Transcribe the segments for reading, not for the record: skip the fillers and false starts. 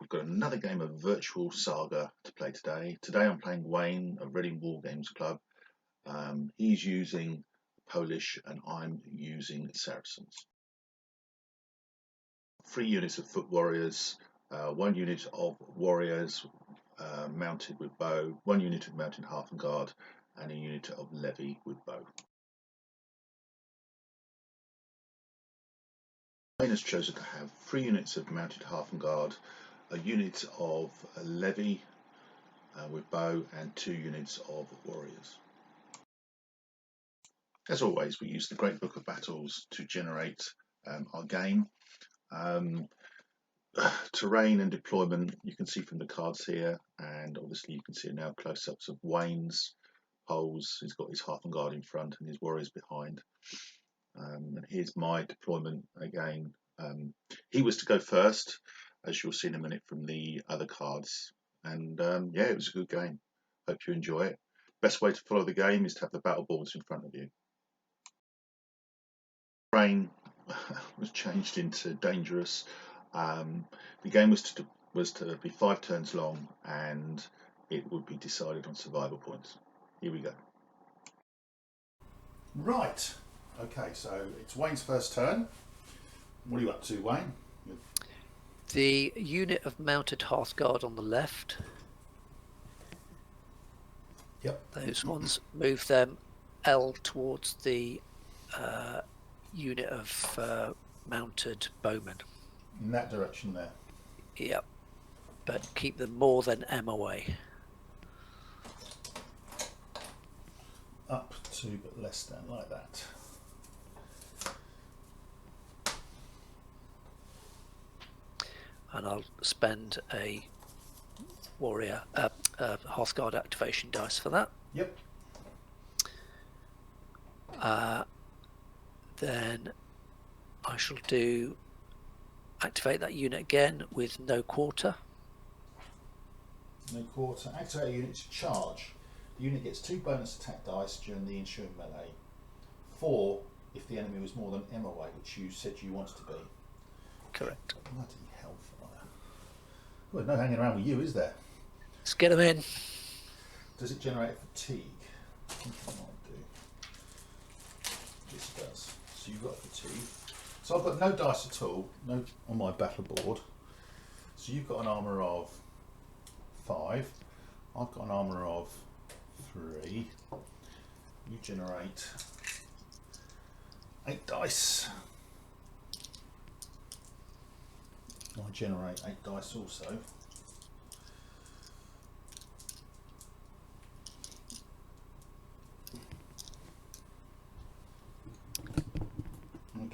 I've got another game of virtual Saga to play today. Today I'm playing Wayne of Reading War Games Club. He's using Polish and I'm using Saracens. 3 units of foot warriors, 1 unit of warriors mounted with bow, 1 unit of mounted half and guard, and a unit of Levy with bow. Wayne has chosen to have 3 units of mounted half and guard, a unit of Levy with bow, and 2 units of warriors. As always, we use the Great Book of Battles to generate our game. Terrain and deployment you can see from the cards here, and obviously you can see now close-ups of Wayne's poles. He's got his half and guard in front and his warriors behind. And here's my deployment again. He was to go first, as you'll see in a minute from the other cards, and yeah, it was a good game. Hope you enjoy it. Best way to follow the game is to have the battle boards in front of you. Terrain was changed into dangerous. The game was to be 5 turns long, and it would be decided on survival points. Here we go. Right. Okay, so it's Wayne's first turn. What are you up to, Wayne? The unit of mounted Hearthguard on the left. Yep. Those ones, move them L towards the unit of mounted bowmen. In that direction there. Yep. But keep them more than M away. Up to but less than, like that. And I'll spend a warrior Hearthguard activation dice for that. Yep. Then I shall activate that unit again with no quarter. No quarter. Activate a unit to charge. The unit gets 2 bonus attack dice during the ensuing melee. 4 if the enemy was more than M away, which you said you wanted to be. Correct. Bloody hellfire. Well, no hanging around with you, is there? Let's get them in. Does it generate fatigue? I think it might do. This does. So you've got fatigue. So I've got no dice at all, no on my battle board. So you've got an armour of 5. I've got an armour of 3. You generate 8 dice. I generate 8 dice also.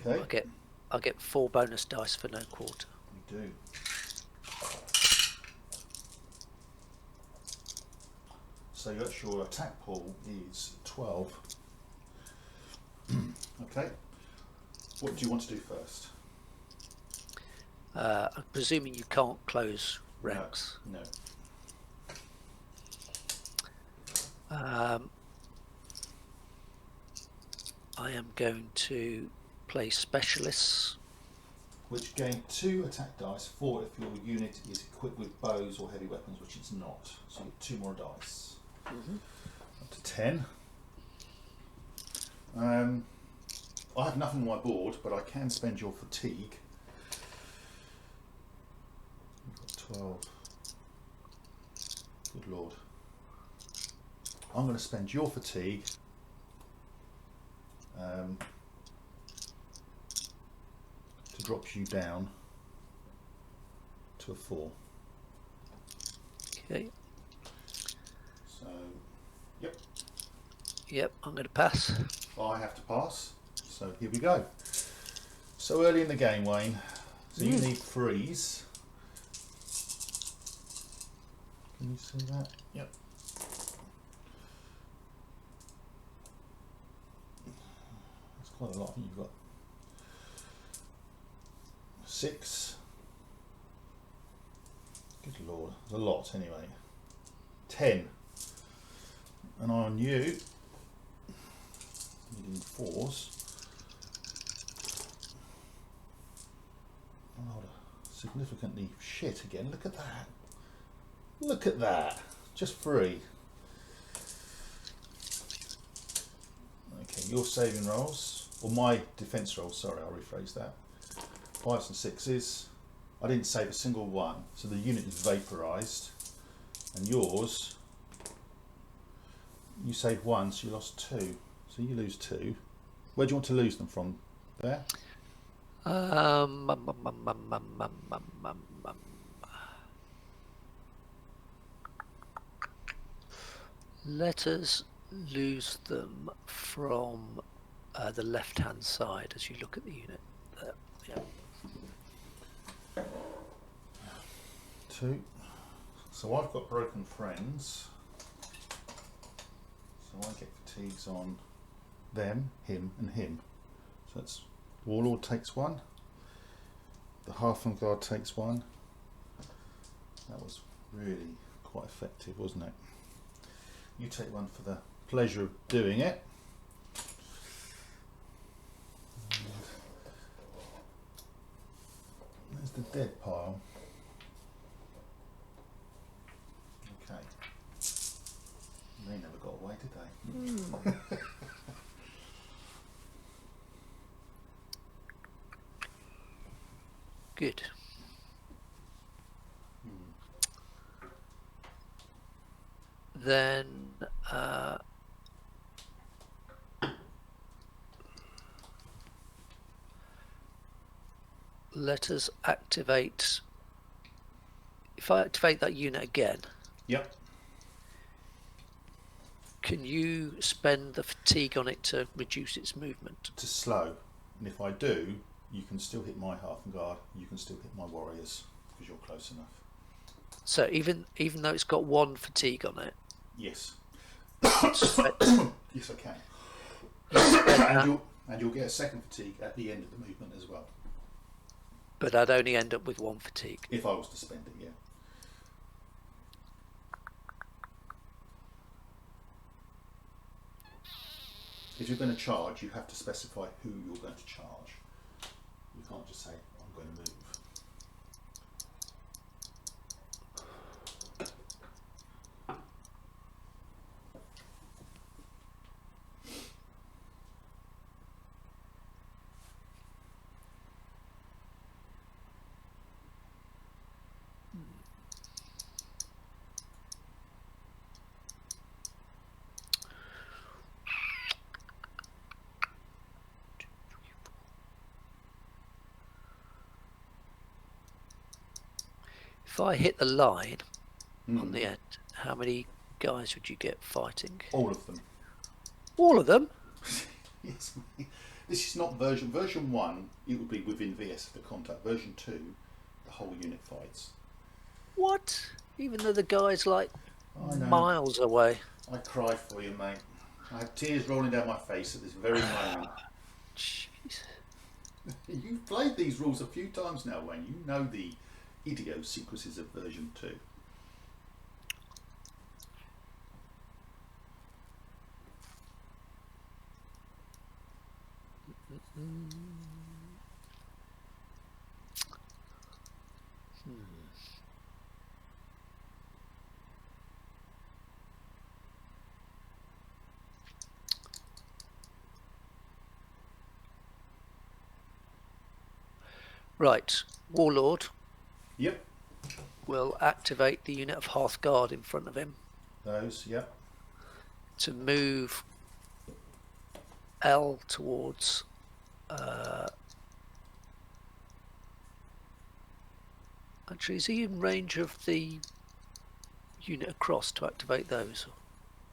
Okay. I'll get 4 bonus dice for no quarter. You do. So your attack pool is 12. Okay. What do you want to do first? I'm presuming you can't close ranks. No. I am going to play specialists. Which gain 2 attack dice, 4 if your unit is equipped with bows or heavy weapons, which it's not. So you get 2 more dice. Up to 10. I have nothing on my board, but I can spend your fatigue. You've got 12. Good lord. I'm going to spend your fatigue. To drop you down to a 4. Okay. So, yep. Yep, I'm going to pass. I have to pass. So here we go. So early in the game, Wayne. So you need freeze. Can you see that? Yep. That's quite a lot. I think you've got 6. Good lord, there's a lot anyway. 10. And on you, needing 4s. significantly shit again. Look at that. Look at that. Just 3. Okay, your saving rolls, or my defence rolls, sorry, I'll rephrase that. 5s and 6s. I didn't save a single one, so the unit is vaporised. And yours, you saved 1, so you lost 2. So you lose 2. Where do you want to lose them from? There? Let us lose them from the left-hand side as you look at the unit. There. Yeah. 2. So I've got broken friends. So I get fatigues on them, him, and him. So that's Warlord takes 1. The Hearth Guard takes 1. That was really quite effective, wasn't it? You take 1 for the pleasure of doing it. And there's the dead pile. Okay. They never got away, did they? Good. Then let us activate. If I activate that unit again, Yep. can you spend the fatigue on it to reduce its movement? To slow. And if I do, you can still hit my Hearth Guard, you can still hit my warriors, because you're close enough. So even though it's got 1 fatigue on it, Yes. spend, Yes, I can. that, And you'll get a second fatigue at the end of the movement as well. but I'd only end up with 1 fatigue. If I was to spend it, yeah. If you're going to charge, you have to specify who you're going to charge. You can't just say, I'm going to move. If I hit the line on the end, how many guys would you get fighting? All of them. All of them? Yes. This is not version 1, it would be within VS for contact. Version 2, the whole unit fights. What? Even though the guy's like I know. miles away. I cry for you, mate. I have tears rolling down my face at this very moment. Jeez. You've played these rules a few times now, Wayne. You know the idiosyncrasies of version 2. Right, Warlord Yep. will activate the unit of Hearthguard in front of him Those, yep. to move L towards actually, is he in range of the unit across to activate those?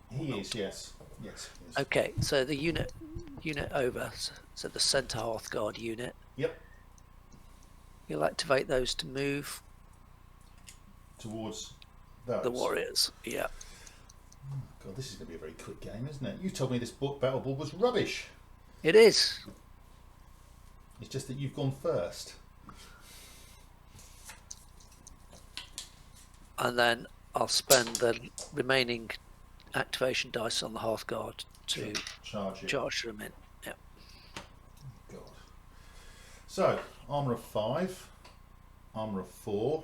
He is, yes. Yes, he is. Okay, so the unit over, so the centre Hearthguard unit, Yep. he'll activate those to move Towards those. the warriors. Yeah. God, this is going to be a very quick game, isn't it? You told me this battle board was rubbish. It is. It's just that you've gone first. And then I'll spend the remaining activation dice on the Hearthguard to charge them in. Yeah. God. So, armour of 5. armour of 4.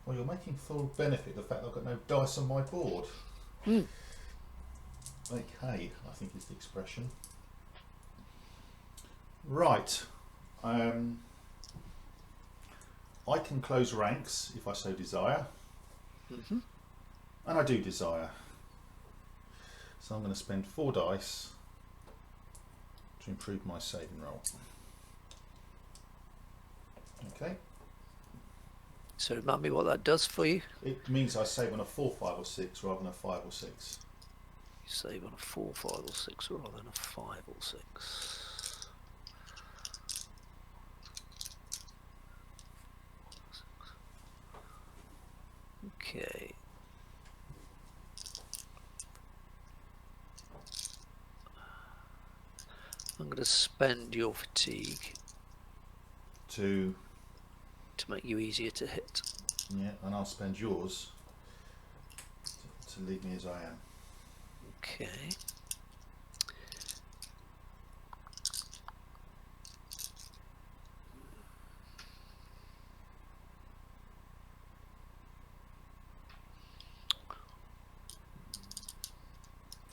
Well, you're making full benefit of the fact that I've got no dice on my board. Mm. Okay, I think is the expression. Right. I can close ranks if I so desire. Mm-hmm. And I do desire. So I'm going to spend 4 dice to improve my saving roll. Okay. So remind me what that does for you. It means I save on a 4, 5 or 6 rather than a 5 or 6. You save on a 4, 5 or 6 rather than a 5 or 6. Okay. I'm going to spend your fatigue To make you easier to hit. yeah, and I'll spend yours to leave me as I am. Okay.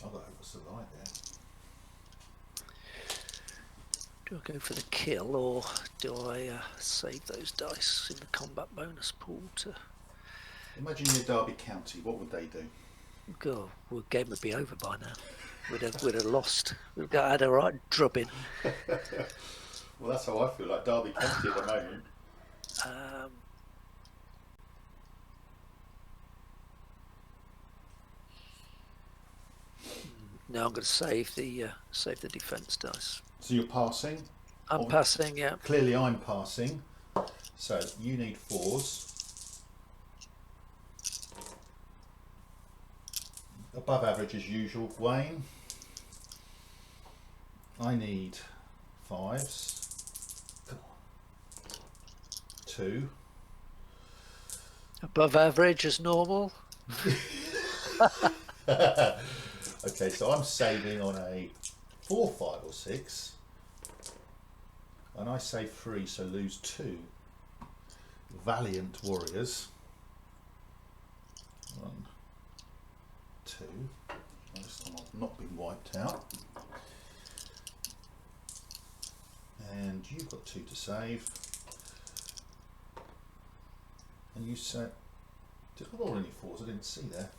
I've got what's the light there. Do I go for the kill or do I save those dice in the combat bonus pool to Imagine you're Derby County, what would they do? go? Well, the game would be over by now. We'd have lost. We've had a right drubbing. Well, that's how I feel like Derby County at the moment. No, I'm going to save the defense dice. So you're passing? I'm passing, yeah. Clearly I'm passing. So you need 4s. Above average as usual, Wayne. I need 5s. Come on. 2. Above average as normal. Okay, so I'm saving on a 4, 5 or 6. And I save 3, so lose 2. Valiant warriors. 1, 2. This time I've not been wiped out. And you've got 2 to save. And you said, did I roll any 4s? I didn't see there.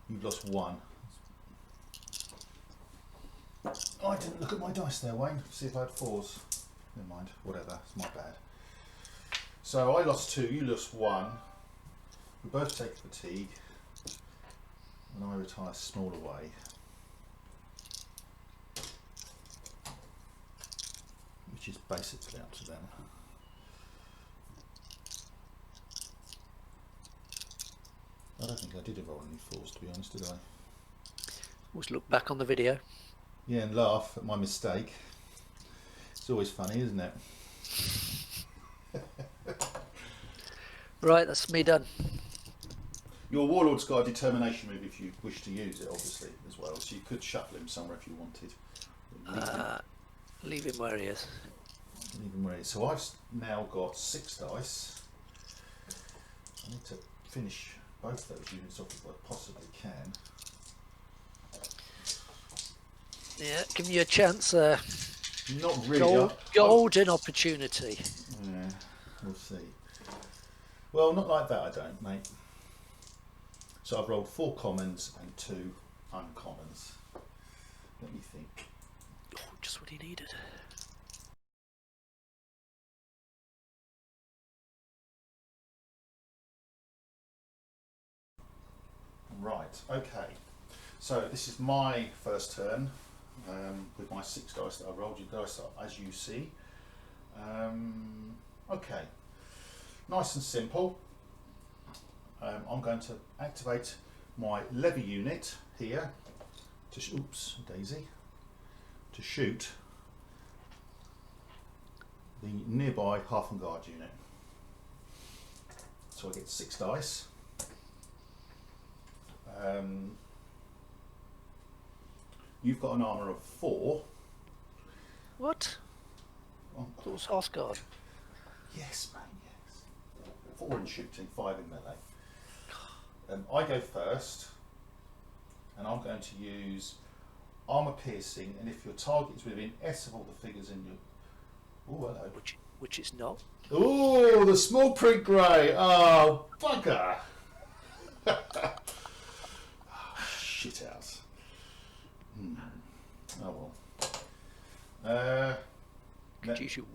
You've lost 1. Oh, I didn't look at my dice there, Wayne. See if I had 4s. Never mind. Whatever. It's my bad. So I lost 2. You lost 1. We both take fatigue, and I retire small away. Which is basically up to them. I don't think I did roll any 4s, to be honest, did I? Always look back on the video. Yeah, and laugh at my mistake. It's always funny, isn't it? Right, that's me done. Your warlord's got a determination move if you wish to use it, obviously, as well. So you could shuffle him somewhere if you wanted. Leave him where he is. Leave him where he is. So I've now got 6 dice. I need to finish both those units off if I possibly can. Yeah, give you a chance. Not really. Golden opportunity. Yeah, we'll see. Well, not like that, I don't, mate. So I've rolled 4 commons and 2 uncommons. Let me think. Oh, just what he needed. Right, okay. So this is my first turn with my 6 dice that I've rolled. Your dice up as you see. Okay, nice and simple. I'm going to activate my Levy unit here to oops, Daisy, to shoot the nearby half and guard unit. So I get 6 dice. You've got an armour of 4. What? Oh, That was Asgard. yes, mate, yes. 4 in shooting, 5 in melee. I go first, and I'm going to use armour piercing, and if your target is within S of all the figures in your... Oh, hello. Which it's not. Oh, the small print grey. Oh, bugger. Oh, shit house. Oh, well. Could use your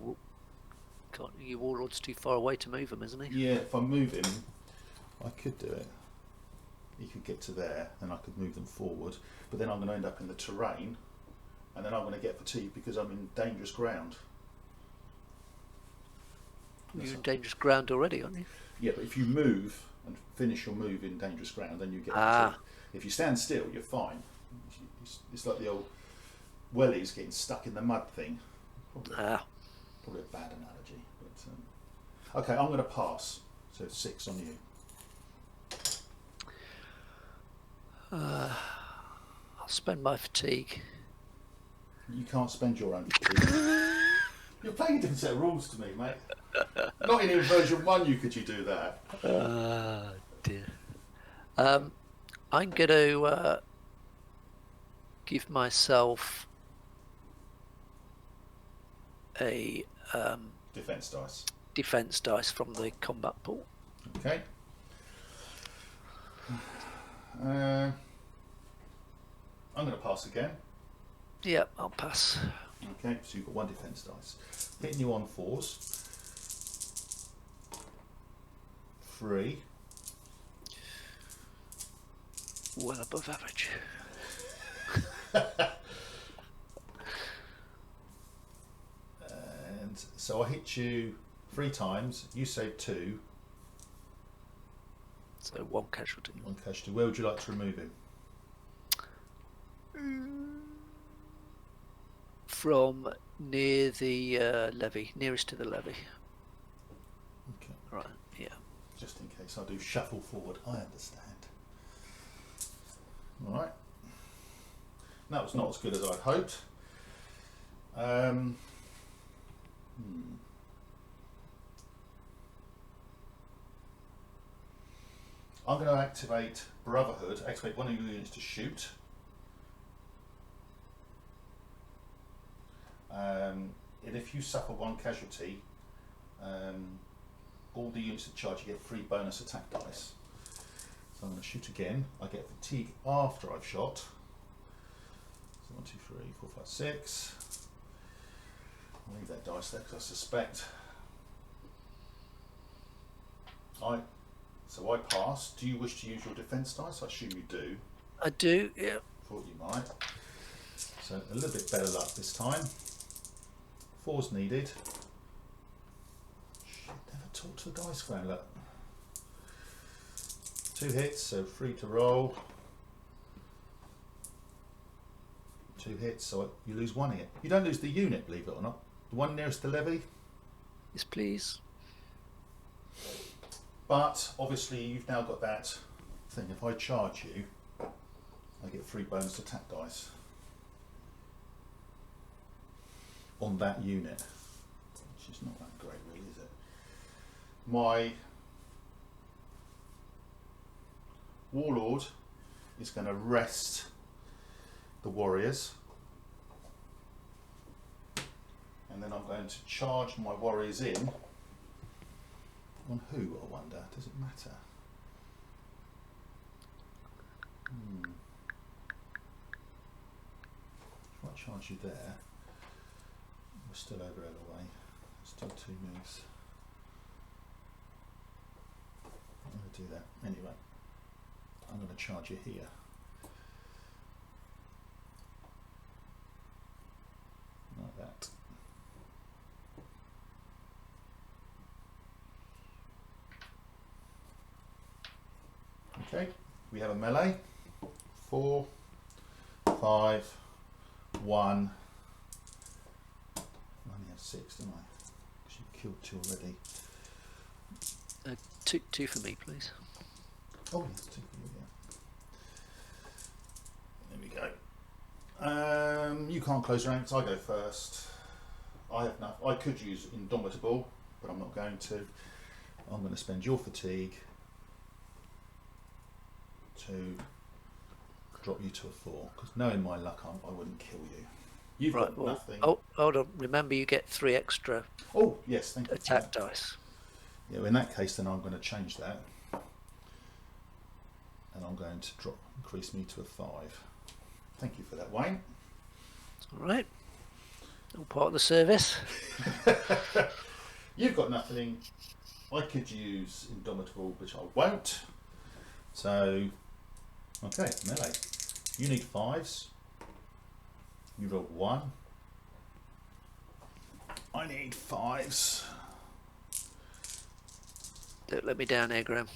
warlord's too far away to move him, isn't he? Yeah, if I move him, I could do it. He could get to there, and I could move them forward. But then I'm going to end up in the terrain, and then I'm going to get fatigued because I'm in dangerous ground. You're in dangerous ground already, aren't you? Yeah, but if you move and finish your move in dangerous ground, then you get fatigued. If you stand still, you're fine. It's like the old wellies getting stuck in the mud thing. Probably a bad analogy. But, okay, I'm going to pass. So 6 on you. I'll spend my fatigue. You can't spend your own fatigue. You're playing a different set of rules to me, mate. Not in version 1 you do that. Dear. I'm going to give myself a defense dice from the combat pool. Okay. I'm going to pass again. Yeah, I'll pass. Okay, so you've got 1 defense dice. Hitting you on 4s. 3. Well above average. And so I hit you 3 times. You saved 2. So 1 casualty. 1 casualty. Where would you like to remove him? From near the levy, nearest to the levy. Okay. Right, yeah. Just in case I do shuffle forward. I understand. Alright. That was not as good as I'd hoped. I'm going to activate Brotherhood, activate 1 of your units to shoot. And if you suffer 1 casualty, all the units that charge you get 3 bonus attack dice. So I'm going to shoot again. I get fatigue after I've shot. So 1, 2, 3, 4, 5, 6. I'll leave that dice there because I suspect. So I pass. Do you wish to use your defense dice? I assume you do. I do, yeah. Thought you might. So a little bit better luck this time. 4's needed. Shit, never talk to the dice scrambler. 2 hits, so 3 to roll. 2 hits, so you lose 1 hit. You don't lose the unit, believe it or not. The one nearest the levy. Yes, please. But obviously you've now got that thing. If I charge you, I get 3 bonus attack dice on that unit, which is not that great, really, is it? My warlord is going to rest the warriors, and then I'm going to charge my warriors in. On who, I wonder? Does it matter? If I charge you there, we're still over the way. Still 2 moves. I'm going to do that. Anyway, I'm going to charge you here. Like that. Okay, we have a melee. 4, 5, 1. I only have 6, don't I? Because you killed 2 already. 2 for me, please. Oh, yes, 2 for you, yeah. There we go. You can't close ranks. I go first. I have enough. I could use Indomitable, but I'm not going to. I'm going to spend your fatigue to drop you to a 4, because knowing my luck, I wouldn't kill you. You've got nothing. Oh, hold on. Remember, you get 3 extra Oh, yes, thank you. attack dice. Yeah, well, in that case, then I'm going to change that, and I'm going to increase me to a 5. Thank you for that, Wayne. All right. All part of the service. You've got nothing. I could use Indomitable, which I won't. So, okay, melee. You need 5s. You roll 1. I need 5s. Don't let me down here, Graham.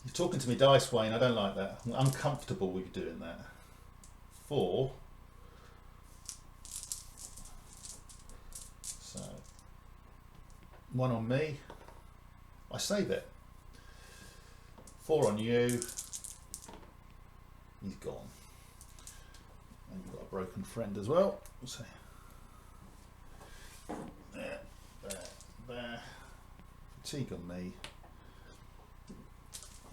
You're talking to me dice, Wayne. I don't like that. I'm uncomfortable with you doing that. 4. So, 1 on me. I save it. 4 on you. He's gone. And you've got a broken friend as well. So, there, there. Fatigue on me.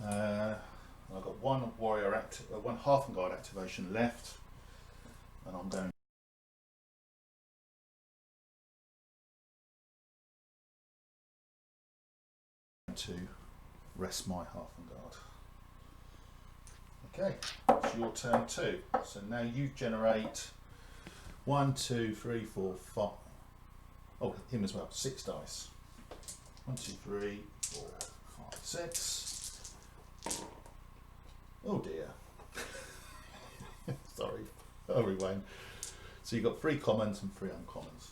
I've got 1 warrior one half and guard activation left, and I'm going to rest my half and guard. Okay, it's your turn too. So now you generate 1, 2, 3, 4, 5. Oh, him as well. 6 dice. 1, 2, 3, 4, 5, 6. Oh dear. Sorry, Wayne. So you've got 3 commons and 3 uncommons.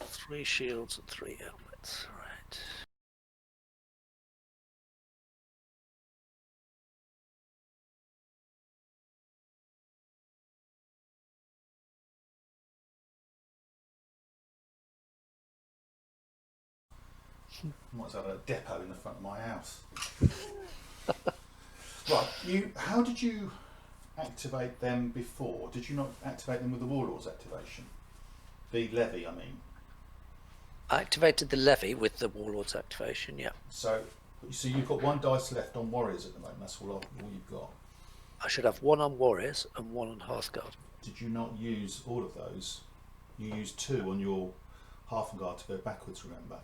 3 shields and 3 helmets. Right. Might as well have a depot in the front of my house. Right, how did you activate them before? Did you not activate them with the Warlord's activation? The Levy, I mean. I activated the Levy with the Warlord's activation, yeah. So you've got 1 dice left on Warriors at the moment. That's all you've got. I should have 1 on Warriors and 1 on Hearthguard. Did you not use all of those? You used 2 on your half and guard to go backwards, remember?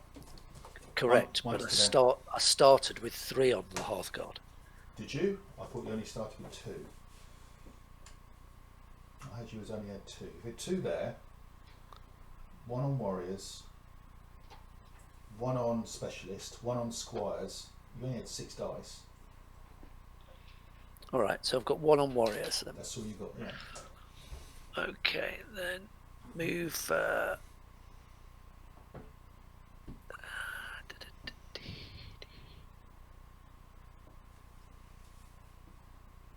Correct, but I started with 3 on the Hearthguard. Did you? I thought you only started with 2. I had you as only had 2. You had 2 there, 1 on Warriors, 1 on Specialist, 1 on Squires. You only had 6 dice. Alright, so I've got 1 on Warriors then. That's all you got, yeah. Okay, then move...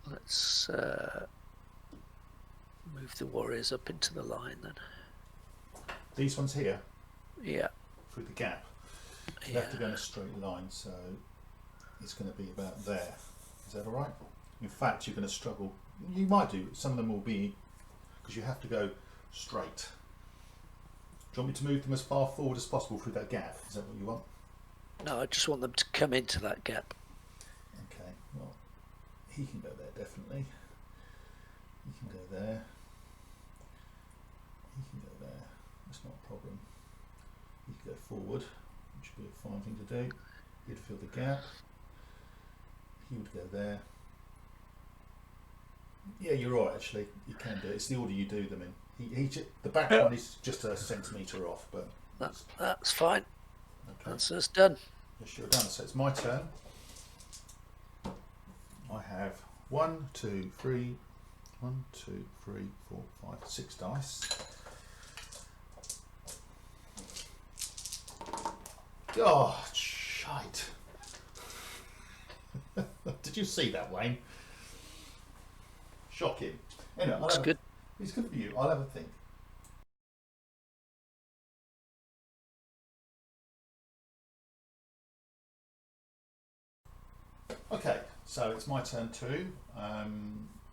Let's move the Warriors up into the line then. These ones here? Yeah. Through the gap. You have to go in a straight line, so it's going to be about there. Is that alright? In fact, you're going to struggle. You might do. Some of them will be, because you have to go straight. Do you want me to move them as far forward as possible through that gap? Is that what you want? No, I just want them to come into that gap. Okay, well, he can go there, definitely. He can go there. He can go there. That's not a problem. He can go forward, which would be a fine thing to do. He'd fill the gap. He would go there. Yeah, you're right, actually. You can do it. It's the order you do them in. The back one is just a centimetre off, but... That's fine. Okay. That's us done. Yes, you're done. So it's my turn. I have 1, 2, 3, 1, 2, 3, 4, 5, 6 dice. Oh, shite. Did you see that, Wayne? Shocking. Anyway, Looks good. It's good for you. I'll have a think. Okay, so it's my turn too.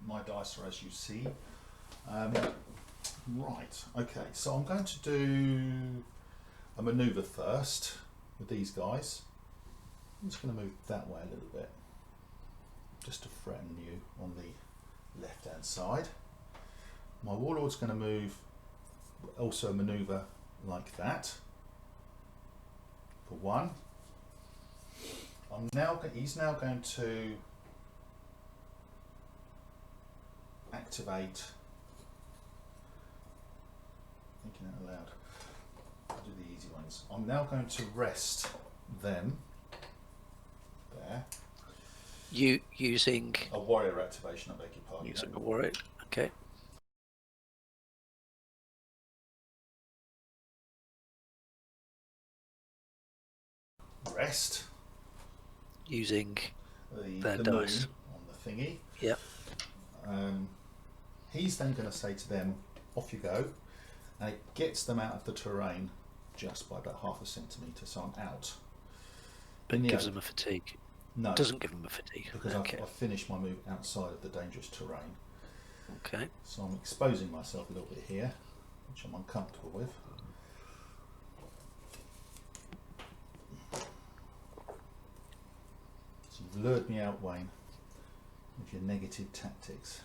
My dice are as you see. Right, okay, so I'm going to do a manoeuvre first with these guys. I'm just going to move that way a little bit, just to threaten you on the left hand side. My warlord's going to move, also manoeuvre like that, for one. He's now going to activate, thinking out loud, I'll do the easy ones. I'm now going to rest them there. You using A warrior activation, I beg your pardon. using a warrior. Okay. Rest. Using their the dice moon on the thingy. Yep. He's then going to say to them, off you go, and it gets them out of the terrain just by about half a centimetre, so I'm out. But gives them a fatigue. No. Doesn't give them a fatigue. Because okay. I've finished my move outside of the dangerous terrain. Okay. So I'm exposing myself a little bit here, which I'm uncomfortable with. So you've lured me out, Wayne, with your negative tactics.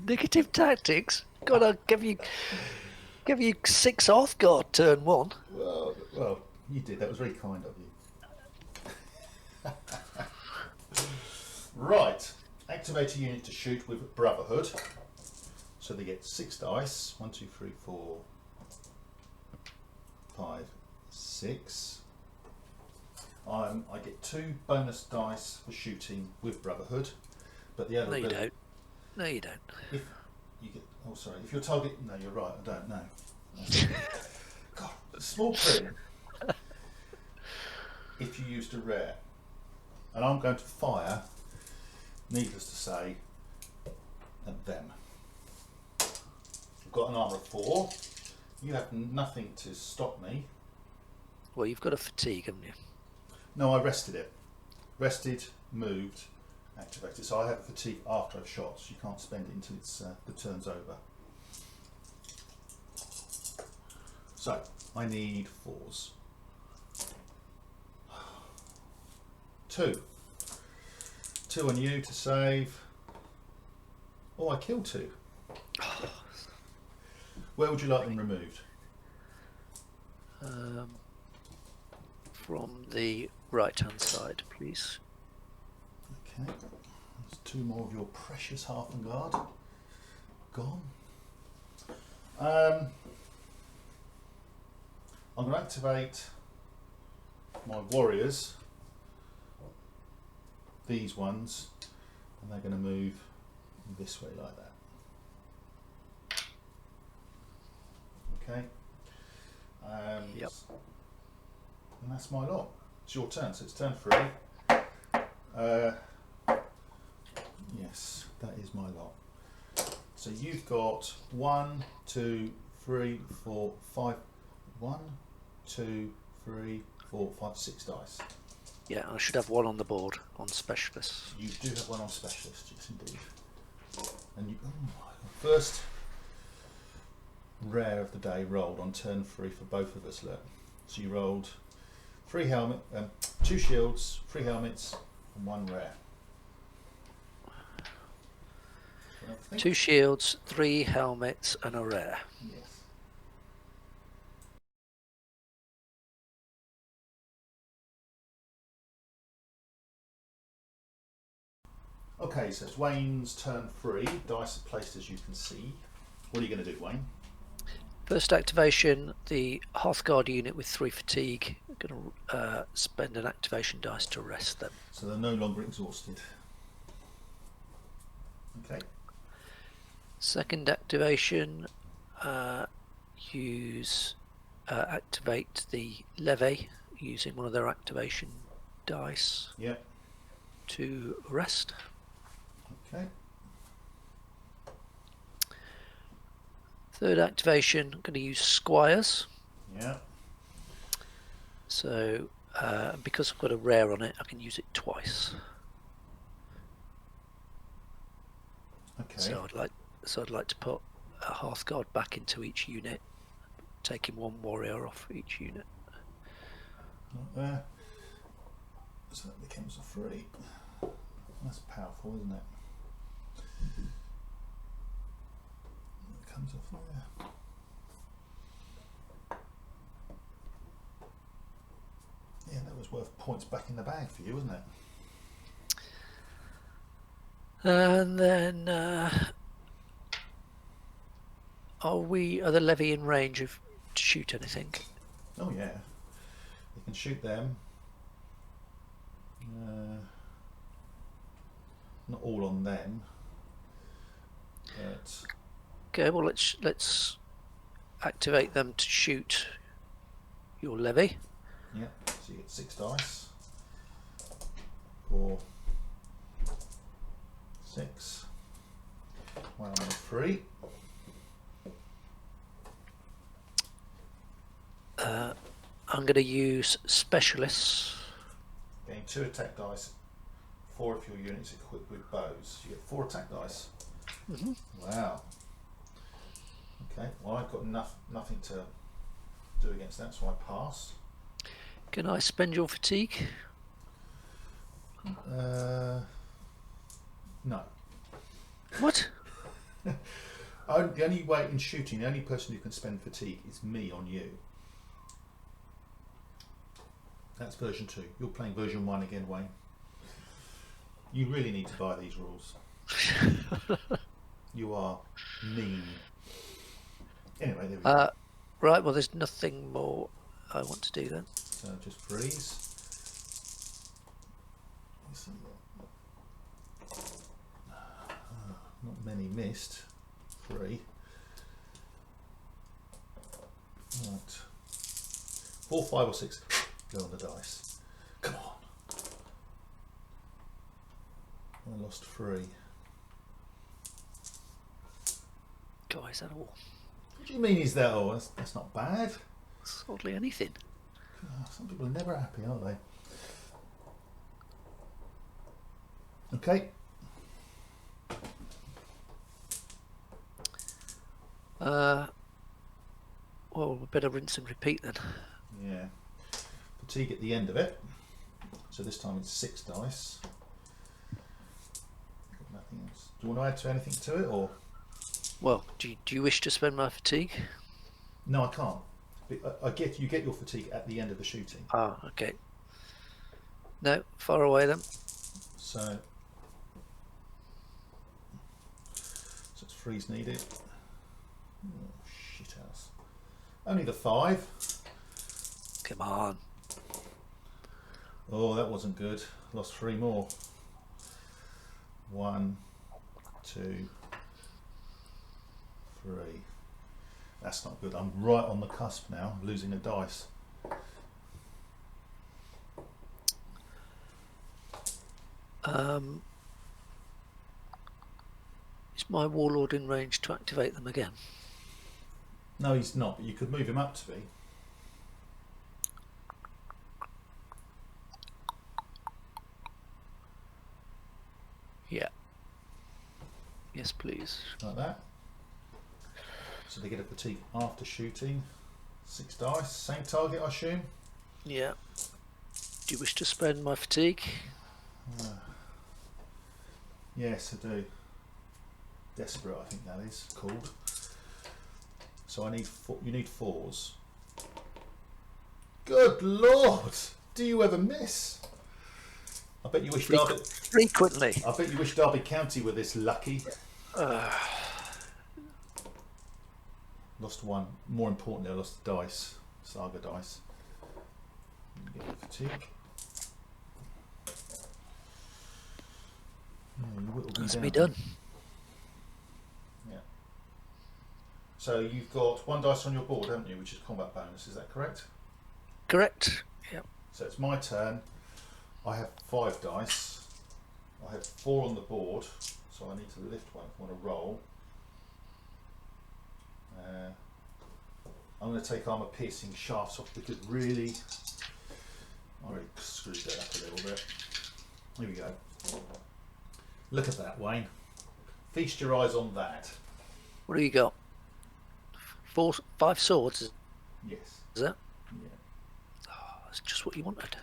Negative tactics? God, I'll give you 6 Oathguard turn 1. Well, you did. That was very kind of you. Right. Activate a unit to shoot with Brotherhood. So they get 6 dice. 1, 2, 3, 4, 5, 6. I get 2 bonus dice for shooting with Brotherhood, but the other. No, you don't. No, you don't. If you get, oh, sorry. If your target, no, you're right. I don't know. God, small print. If you used a rare, and I'm going to fire, needless to say, at them. I've got an armour of 4. You have nothing to stop me. Well, you've got a fatigue, haven't you? No, I rested it. Rested, moved, activated. So I have a fatigue after I've shot, so you can't spend it until it's the turn's over. So I need 4s. 2. 2 on you to save. Oh, I killed 2. Where would you like them removed? From the right-hand side, please. Okay. There's 2 more of your precious Half-and-Guard gone. I'm going to activate my warriors, these ones, and they're going to move this way like that. Okay. Yep. And that's my lot. It's your turn, so it's turn 3. Yes, that is my lot. So you've got 1, 2, 3, 4, 5. 1, 2, 3, 4, 5, 6 dice. Yeah, I should have 1 on the board on specialists. You do have 1 on specialist, yes indeed. And you, first rare of the day rolled on turn 3 for both of us. Look, so you rolled 3 helmet, 2 shields, 3 helmets, and 1 rare. 2 shields, 3 helmets, and a rare. Yes. Okay, so it's Wayne's turn 3. Dice are placed as you can see. What are you going to do, Wayne? First activation, the Hearthguard unit with 3 fatigue. I'm going to spend an activation dice to rest them. So they're no longer exhausted. Okay. Second activation, activate the Levy using one of their activation dice. Yep. To rest. Okay. Third activation, I'm going to use Squires. Yeah. So because I've got a rare on it, I can use it twice. Okay. So I'd like So I'd like to put a Hearthguard back into each unit, taking one warrior off each unit. Not there. So that becomes a 3. That's powerful, isn't it? It comes off there. Yeah, that was worth points back in the bag for you, wasn't it? And then, are the Levy in range of to shoot anything? Oh yeah, you can shoot them. Not all on them, but Okay, well let's activate them to shoot your Levy. yeah. So you get 6 dice. 4, 6. 1 and 3. I'm going to use specialists. Gain 2 attack dice. 4 if your unit's equipped with bows. You get 4 attack dice. Mm-hmm. Wow. Okay. Well, I've got nothing to do against that, so I pass. Can I spend your fatigue? No. What? The only way in shooting, the only person who can spend fatigue is me on you. That's version 2. You're playing version 1 again, Wayne. You really need to buy these rules. You are mean. Anyway, there we go. Right, well there's nothing more I want to do then. So just freeze. Not many missed. 3. Right. 4, 5 or 6. Go on the dice. Come on. I lost 3. God, is that all? What do you mean is that all? That's not bad. It's hardly anything. Some people are never happy, aren't they? Okay. Well, we better rinse and repeat then. Yeah. Fatigue at the end of it. So this time it's 6 dice. Got nothing else. Do you want to add to anything to it, or? Well, do you wish to spend my fatigue? No, I can't. You get your fatigue at the end of the shooting. Ah, okay. No, far away then. So it's freeze needed. Oh, shit house. Only the 5. Come on. Oh, that wasn't good. Lost 3 more. 1, 2, 3. That's not good. I'm right on the cusp now, losing a dice. Is my warlord in range to activate them again? No, he's not, but you could move him up to be. Yeah. Yes, please. Like that. So they get a fatigue after shooting. 6 dice. Same target, I assume? Yeah. Do you wish to spend my fatigue? Yes, I do. Desperate, I think that is called. So I need you need 4s. Good Lord! Do you ever miss? I bet you wish Derby. Frequently. I bet you wish Derby County were this lucky. Lost 1. More importantly, I lost the dice. Saga dice. Get the fatigue. That's me done. Yeah. So you've got 1 dice on your board, haven't you, which is combat bonus, is that correct? Correct. Yeah. So it's my turn. I have 5 dice. I have 4 on the board, so I need to lift 1 if I want to roll. I'm going to take armour piercing shafts off because really, I already screwed that up a little bit. Here we go. Look at that, Wayne. Feast your eyes on that. What do you got? 5 swords, is Yes. it? Yeah. Oh, that's just what you wanted.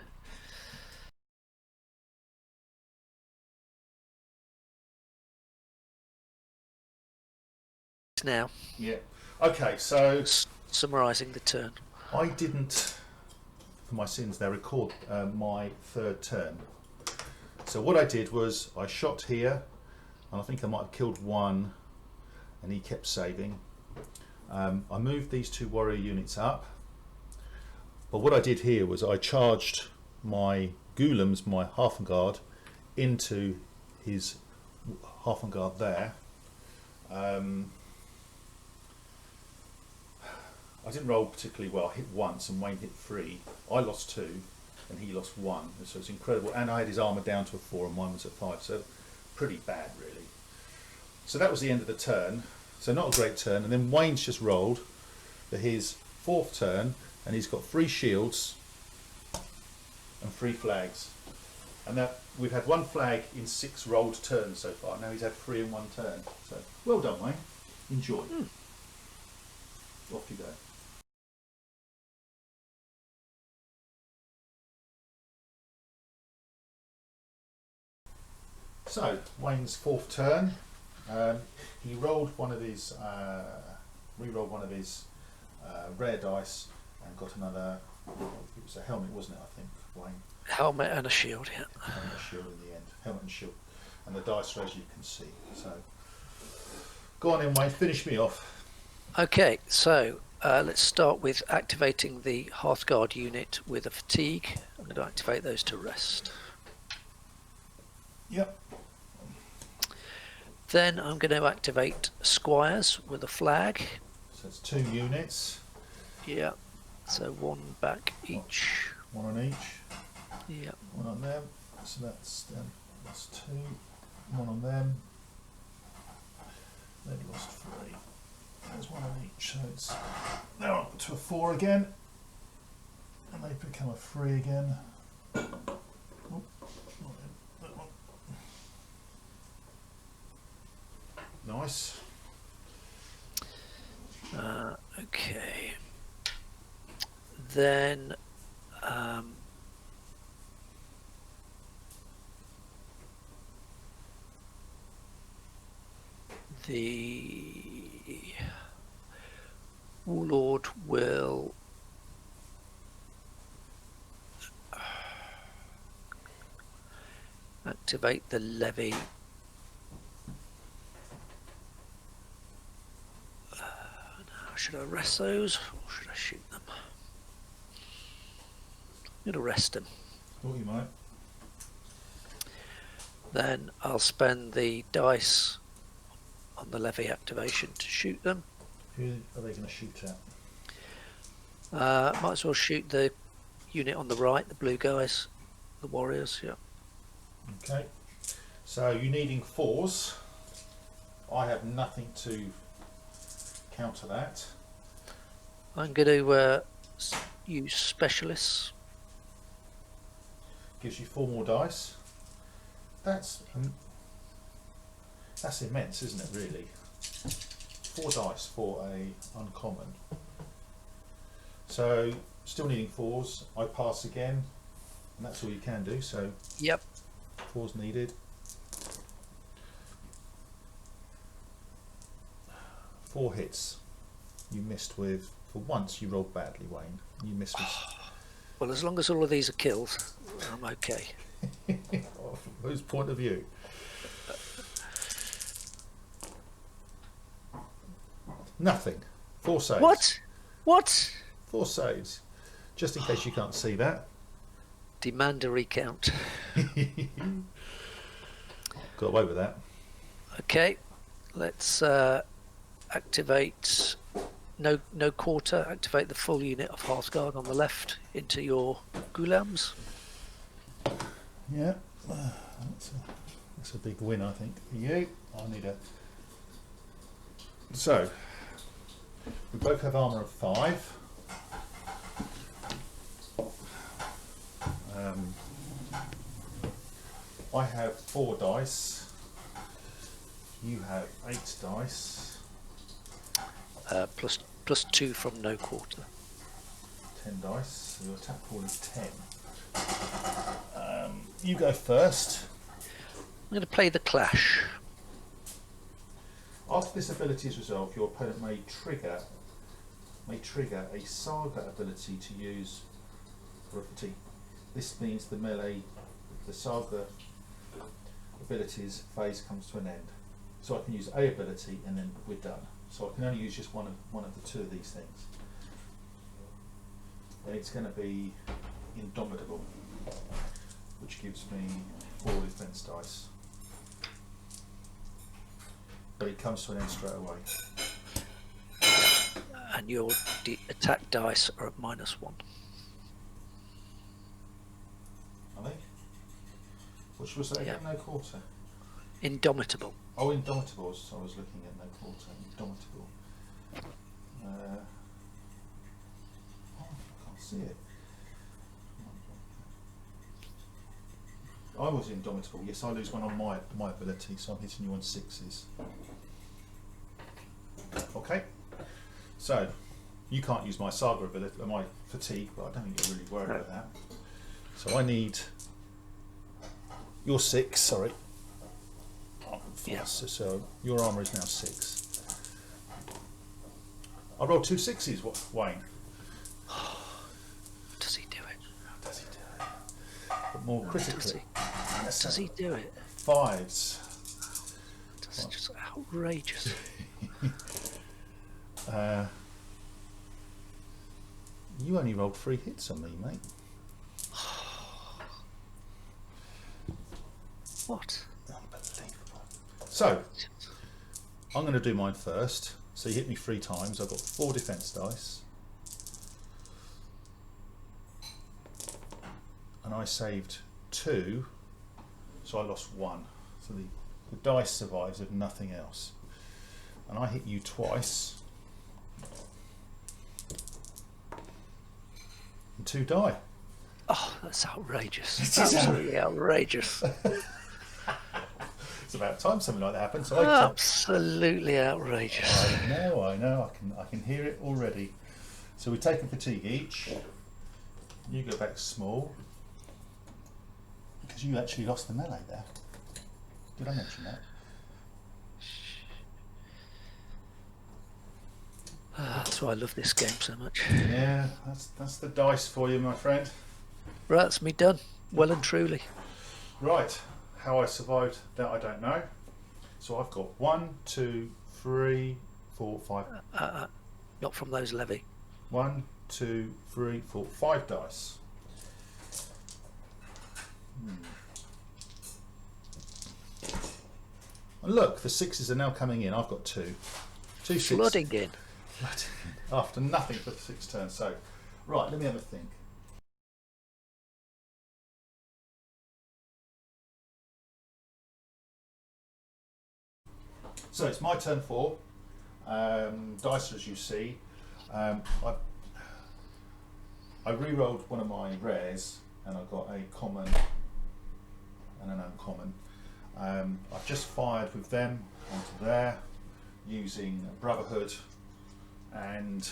Now, Yeah. Okay, so summarising the turn. I didn't, for my sins there, record my third turn. So what I did was I shot here, and I think I might have killed one, and he kept saving. I moved these 2 warrior units up, but what I did here was I charged my Ghoulems, my Half-Guard, into his Half-Guard there. I didn't roll particularly well. I hit once and Wayne hit 3. I lost 2 and he lost 1. So it's incredible. And I had his armour down to a 4 and mine was at 5. So pretty bad, really. So that was the end of the turn. So not a great turn. And then Wayne's just rolled for his 4th turn and he's got 3 shields and 3 flags. And that we've had 1 flag in 6 rolled turns so far. Now he's had 3 in 1 turn. So well done, Wayne. Enjoy. Off you go. So Wayne's 4th turn, he rolled one of his, re-rolled one of his rare dice and got another. It was a helmet, wasn't it? I think Wayne. Helmet and a shield, yeah. And a shield in the end. Helmet and shield, and the dice as you can see. So go on in, Wayne. Finish me off. Okay, so let's start with activating the Hearthguard unit with a fatigue. I'm going to activate those to rest. Yep. Then I'm going to activate Squires with a flag. So it's 2 units. Yeah, so 1 back each. 1 on each. Yeah. 1 on them. So that's 2. 1 on them. They've lost 3. There's 1 on each. So it's now up to a 4 again. And they've become a 3 again. Oh, not that one. Nice. Okay. Then the Warlord will activate the Levy. Now, should I rest those or should I shoot them? I'm going to rest them. Thought you might. Then I'll spend the dice on the Levy activation to shoot them. Who are they going to shoot at? Might as well shoot the unit on the right, the blue guys, the warriors, yeah. Okay. So you're needing 4s. I have nothing to counter that. I'm going to use specialists. Gives you 4 more dice. That's immense, isn't it, really? 4 dice for a uncommon. So still needing 4s. I pass again, and that's all you can do. So Yep. 4s needed. 4 hits. You missed with, for once you rolled badly, Wayne. You missed with. Well, as long as all of these are killed, I'm okay. From whose point of view? Nothing. 4 saves. What? What? 4 saves. Just in case you can't see that. Demand a recount. Got away with that. Okay, let's activate no quarter. Activate the full unit of Hearthguard on the left into your Ghoulems. Yeah, that's a big win, I think, for you. I need a. So we both have armour of 5. I have 4 dice. You have 8 dice. plus 2 from no quarter. 10 dice. So your attack pool is 10. You go first. I'm going to play the clash. After this ability is resolved, your opponent may trigger a Saga ability to use for a fatigue. This means the Saga abilities phase comes to an end. So I can use a ability and then we're done. So I can only use just one of the two of these things. And it's going to be Indomitable, which gives me 4 defense dice. But it comes to an end straight away. And your attack dice are at -1. Are they? Which was that again? No quarter. Indomitable. Oh, Indomitable. So I was looking at no quarter. Indomitable. Oh, I can't see it. I was Indomitable. Yes, I lose one on my ability, so I'm hitting you on 6s. Okay. So you can't use my Saga ability, my fatigue, but I don't think you're really worried about that. So I need your 6. Sorry. Yeah. So your armour is now 6. I rolled 2 6s, Wayne. Does he do it? Does he do it? But more critically, Does he do it? 5s. That's just outrageous. You only rolled 3 hits on me, mate. What? Unbelievable. So, I'm going to do mine first. So you hit me 3 times. I've got 4 defense dice. And I saved 2, so I lost 1. So the dice survives if nothing else. And I hit you twice. And 2 die. Oh, that's outrageous. It's absolutely outrageous. It's about time something like that happens. So Absolutely outrageous. I know. I can hear it already. So we take a fatigue each. You go back small because you actually lost the melee there. Did I mention that? That's why I love this game so much. Yeah, that's the dice for you, my friend. Right, that's me done. Well and truly. Right, how I survived that I don't know. So I've got 1, 2, 3, 4, 5. Not from those Levy. 1, 2, 3, 4, 5 dice. And look, the 6s are now coming in. I've got 2. 2 6s. Flooding in. After nothing for 6 turns. So, right, let me have a think. So it's my turn 4. Dice as you see. I re-rolled one of my rares and I got a common and an uncommon. I've just fired with them onto there using Brotherhood and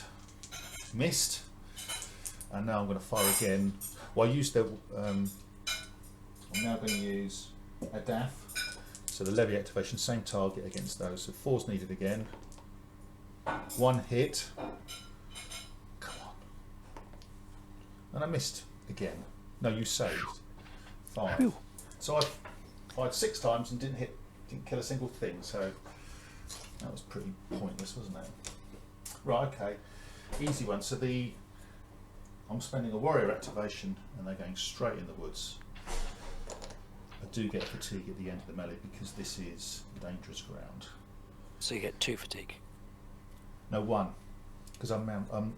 missed, and now I'm going to fire again. Well, I used I'm now going to use a DAF. So the Levy activation, same target against those. So 4's needed again. 1 hit. Come on. And I missed again. No, you saved. 5. Whew. So I fired 6 times and didn't kill a single thing. So that was pretty pointless, wasn't it? Right, okay. Easy one. So I'm spending a warrior activation and they're going straight in the woods. I do get fatigue at the end of the melee because this is dangerous ground. So you get 2 fatigue. No, 1, because I'm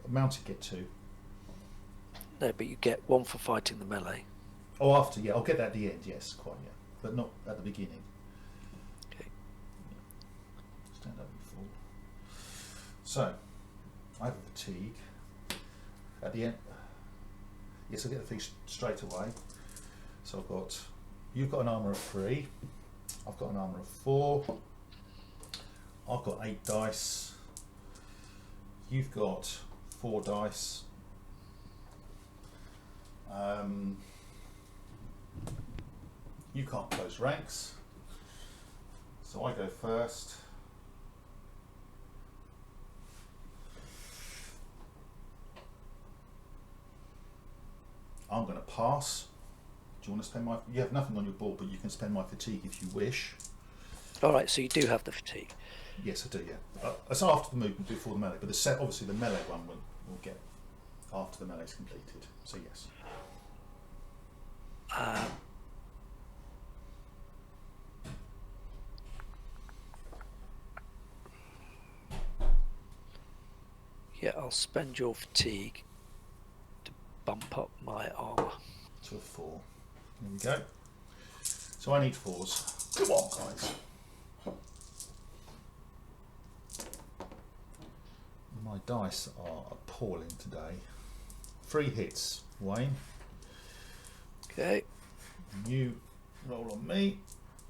mounted. Get 2. No, but you get 1 for fighting the melee. Oh, after, yeah, I'll get that at the end. Yes, quite, yeah, but not at the beginning. Okay. Yeah. Stand up and fall. So I have a fatigue at the end. Yes, I get the fatigue straight away. So you've got an armour of 3. I've got an armour of 4. I've got 8 dice. You've got 4 dice. You can't close ranks, so I go first. I'm going to pass. Do you want to spend my... You have nothing on your board, but you can spend my fatigue if you wish. Alright, so you do have the fatigue. Yes, I do, yeah. It's after the movement, before the melee, but obviously the melee one will get after the melee's completed, so yes. Yeah, I'll spend your fatigue to bump up my armour. To a 4. There we go. So I need 4s. Come on, guys. My dice are appalling today. 3 hits, Wayne. Okay. And you roll on me,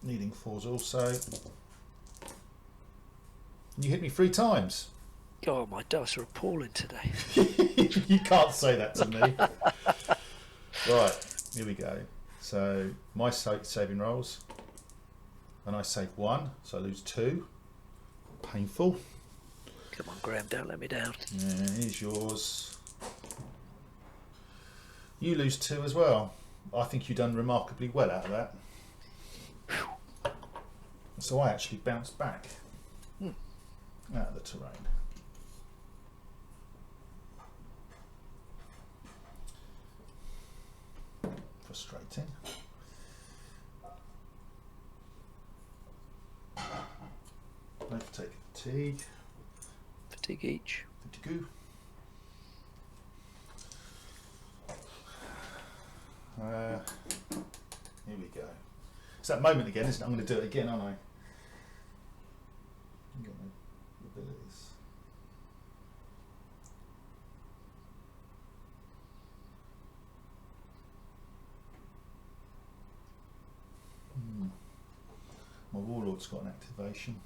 needing 4s also. You hit me 3 times. Oh, my dice are appalling today. You can't say that to me. Right, here we go. So my saving rolls, and I save 1, so I lose 2. Painful. Come on, Graham, don't let me down. Yeah, here's yours. You lose 2 as well. I think you've done remarkably well out of that. So I actually bounced back out of the terrain. Frustrating. No fatigue. Fatigue each. Fatigue. Here we go. It's that moment again, isn't it? I'm going to do it again, aren't I? I'm getting the abilities. My warlord's got an activation.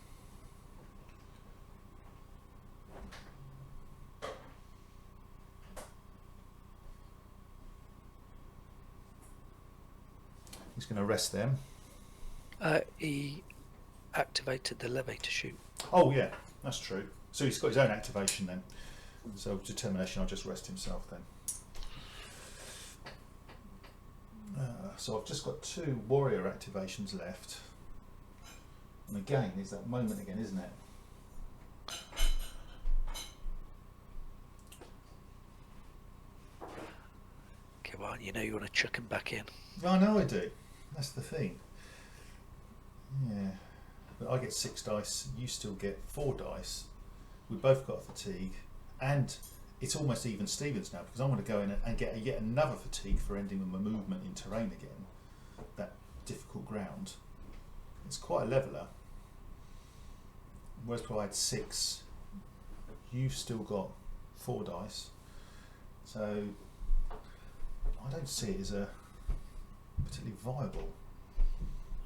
He's going to arrest them. He activated the levy to shoot. Oh yeah, that's true. So he's got his own activation then. So determination, I'll just rest himself then. So I've just got 2 warrior activations left. And again, it's that moment again, isn't it? Come on, you know you want to chuck him back in. I know I do. That's the thing. Yeah. But I get 6 dice, you still get 4 dice. We both got fatigue. And it's almost even Stevens now, because I'm going to go in and get yet another fatigue for ending with my movement in terrain again. That difficult ground. It's quite a leveller. Whereas I had 6, you've still got 4 dice. So I don't see it as a particularly viable.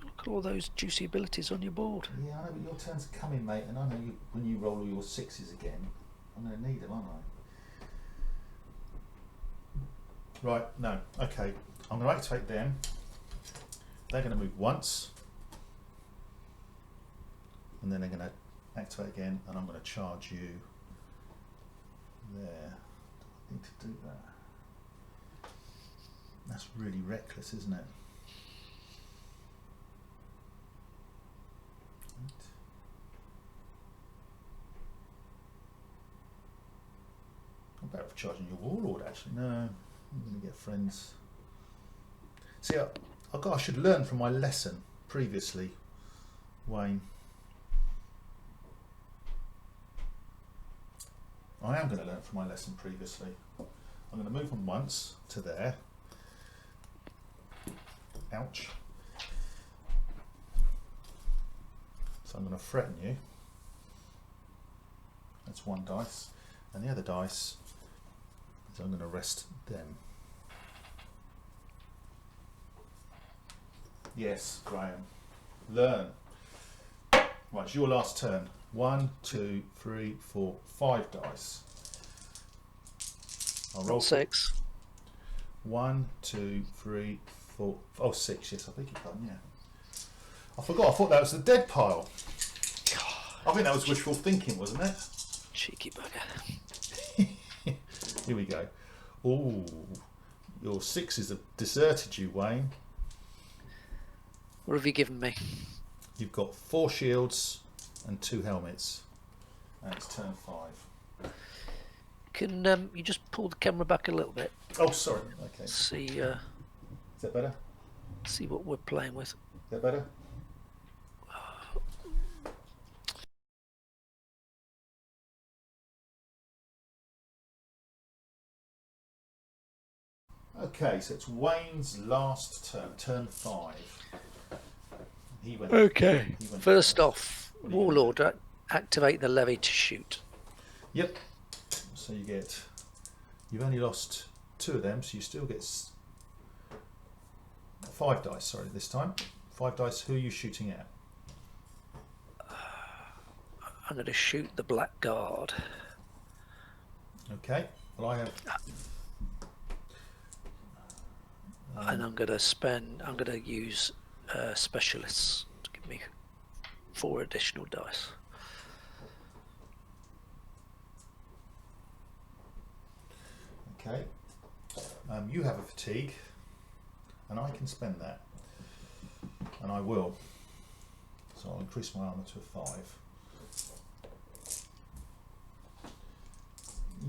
Look at all those juicy abilities on your board. Yeah, I know, but your turn's coming, mate, and I know when you roll all your 6s again, I'm going to need them, aren't I? Right, no, okay. I'm going to activate them. They're going to move once. And then they're going to activate again, and I'm going to charge you there. Do I need to do that? That's really reckless, isn't it? I'm better for charging your warlord, actually. No, I'm going to get friends. See, I should learn from my lesson previously, Wayne. I am going to learn from my lesson previously. I'm going to move on once to there. Ouch. So I'm going to threaten you. That's 1 dice. And the other dice is I'm going to rest them. Yes, Graham. Learn. Right, it's your last turn. 1, 2, 3, 4, 5 dice. I'll roll 6. 1, 2, 3, 4. Oh, 6. Yes, I think you've done. Yeah. I forgot. I thought that was the dead pile. I think that was wishful thinking, wasn't it? Cheeky bugger. Here we go. Ooh, your 6s have deserted you, Wayne. What have you given me? You've got 4 shields and 2 helmets. And it's turn 5. Can you just pull the camera back a little bit? Oh, sorry. Okay. See, Is that better? see what we're playing with. Is that better? Okay, so it's Wayne's last turn, turn 5. He went. Okay. He went First off, What do you Warlord, activate the levy to shoot. Yep. So you get. You've only lost 2 of them, so you still get 5 dice. Sorry, this time 5 dice. Who are you shooting at? I'm going to shoot the Blackguard. Okay. Well, I have. And I'm going to use specialists to give me 4 additional dice. Okay. You have a fatigue, and I can spend that, and I will. So I'll increase my armour to a 5.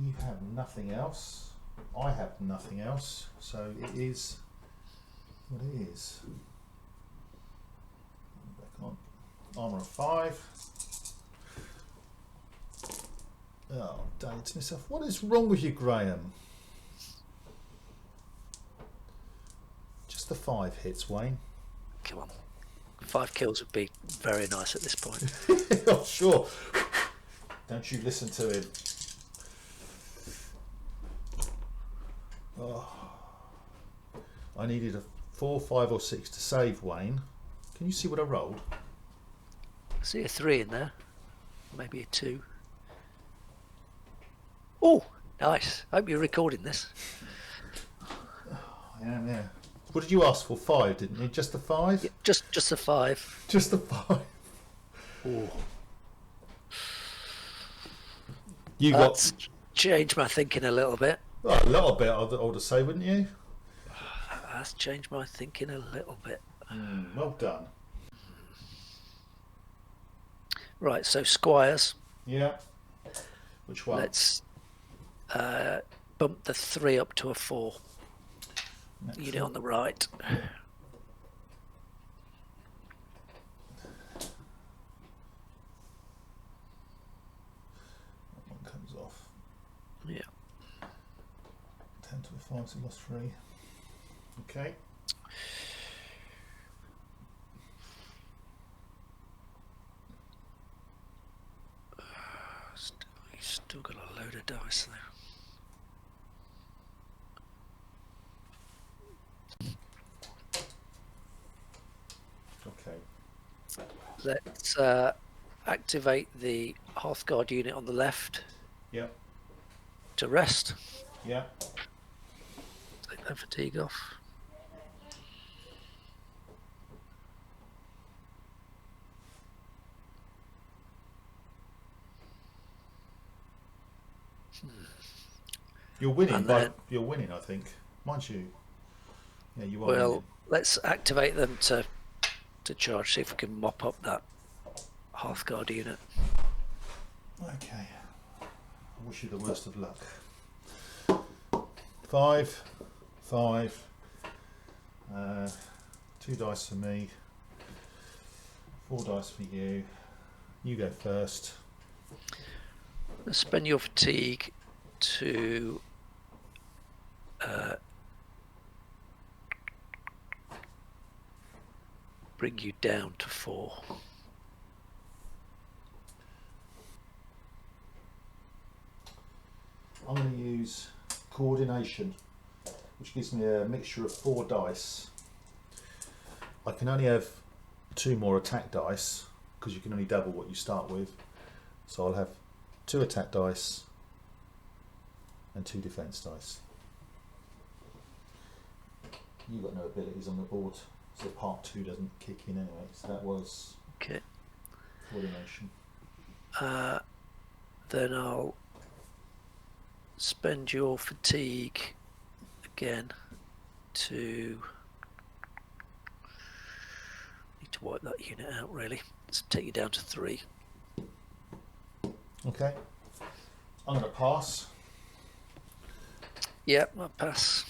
You have nothing else. I have nothing else. So it is what it is. Back on. Armour of 5. Oh, dang it to myself. What is wrong with you, Graham? Just the 5 hits, Wayne. Come on. 5 kills would be very nice at this point. Oh, sure. Don't you listen to him. Oh. I needed a 4, 5 or 6 to save Wayne. Can you see what I rolled? I see a 3 in there. Maybe a 2. Oh, nice. I hope you're recording this. I am, yeah. What did you ask for? 5, didn't you? Just the 5? Yeah, just a 5. Just the 5. Oh. You That's changed my thinking a little bit. got a little bit, I would say, wouldn't you? That's changed my thinking a little bit. Well done. Right, so squires. Yeah. Which one? Let's bump the 3 up to a 4. Next Unit one. on the right. That one comes off. Yeah. 10 to a 5, so lost 3. Okay. Still got a load of dice there. Okay. Let's activate the Hearthguard unit on the left Yeah. to rest. Yeah. Take that fatigue off. You're winning. And then- You're winning, I think. Mind you. Yeah, you are. Well, winning. let's activate them to charge. See if we can mop up that Hearthguard unit. Okay. I wish you the worst of luck. 5, 5. 2 dice for me. 4 dice for you. You go first. Let's spend your fatigue to bring you down to 4. I'm going to use coordination, which gives me a mixture of 4 dice. I can only have 2 more attack dice because you can only double what you start with. So I'll have 2 attack dice and 2 defense dice. You've got no abilities on the board, so part 2 doesn't kick in anyway. So that was Okay. coordination. Then I'll spend your fatigue again to need to wipe that unit out really. Let's take you down to 3. Okay. I'm going to pass. Yep, I'll pass.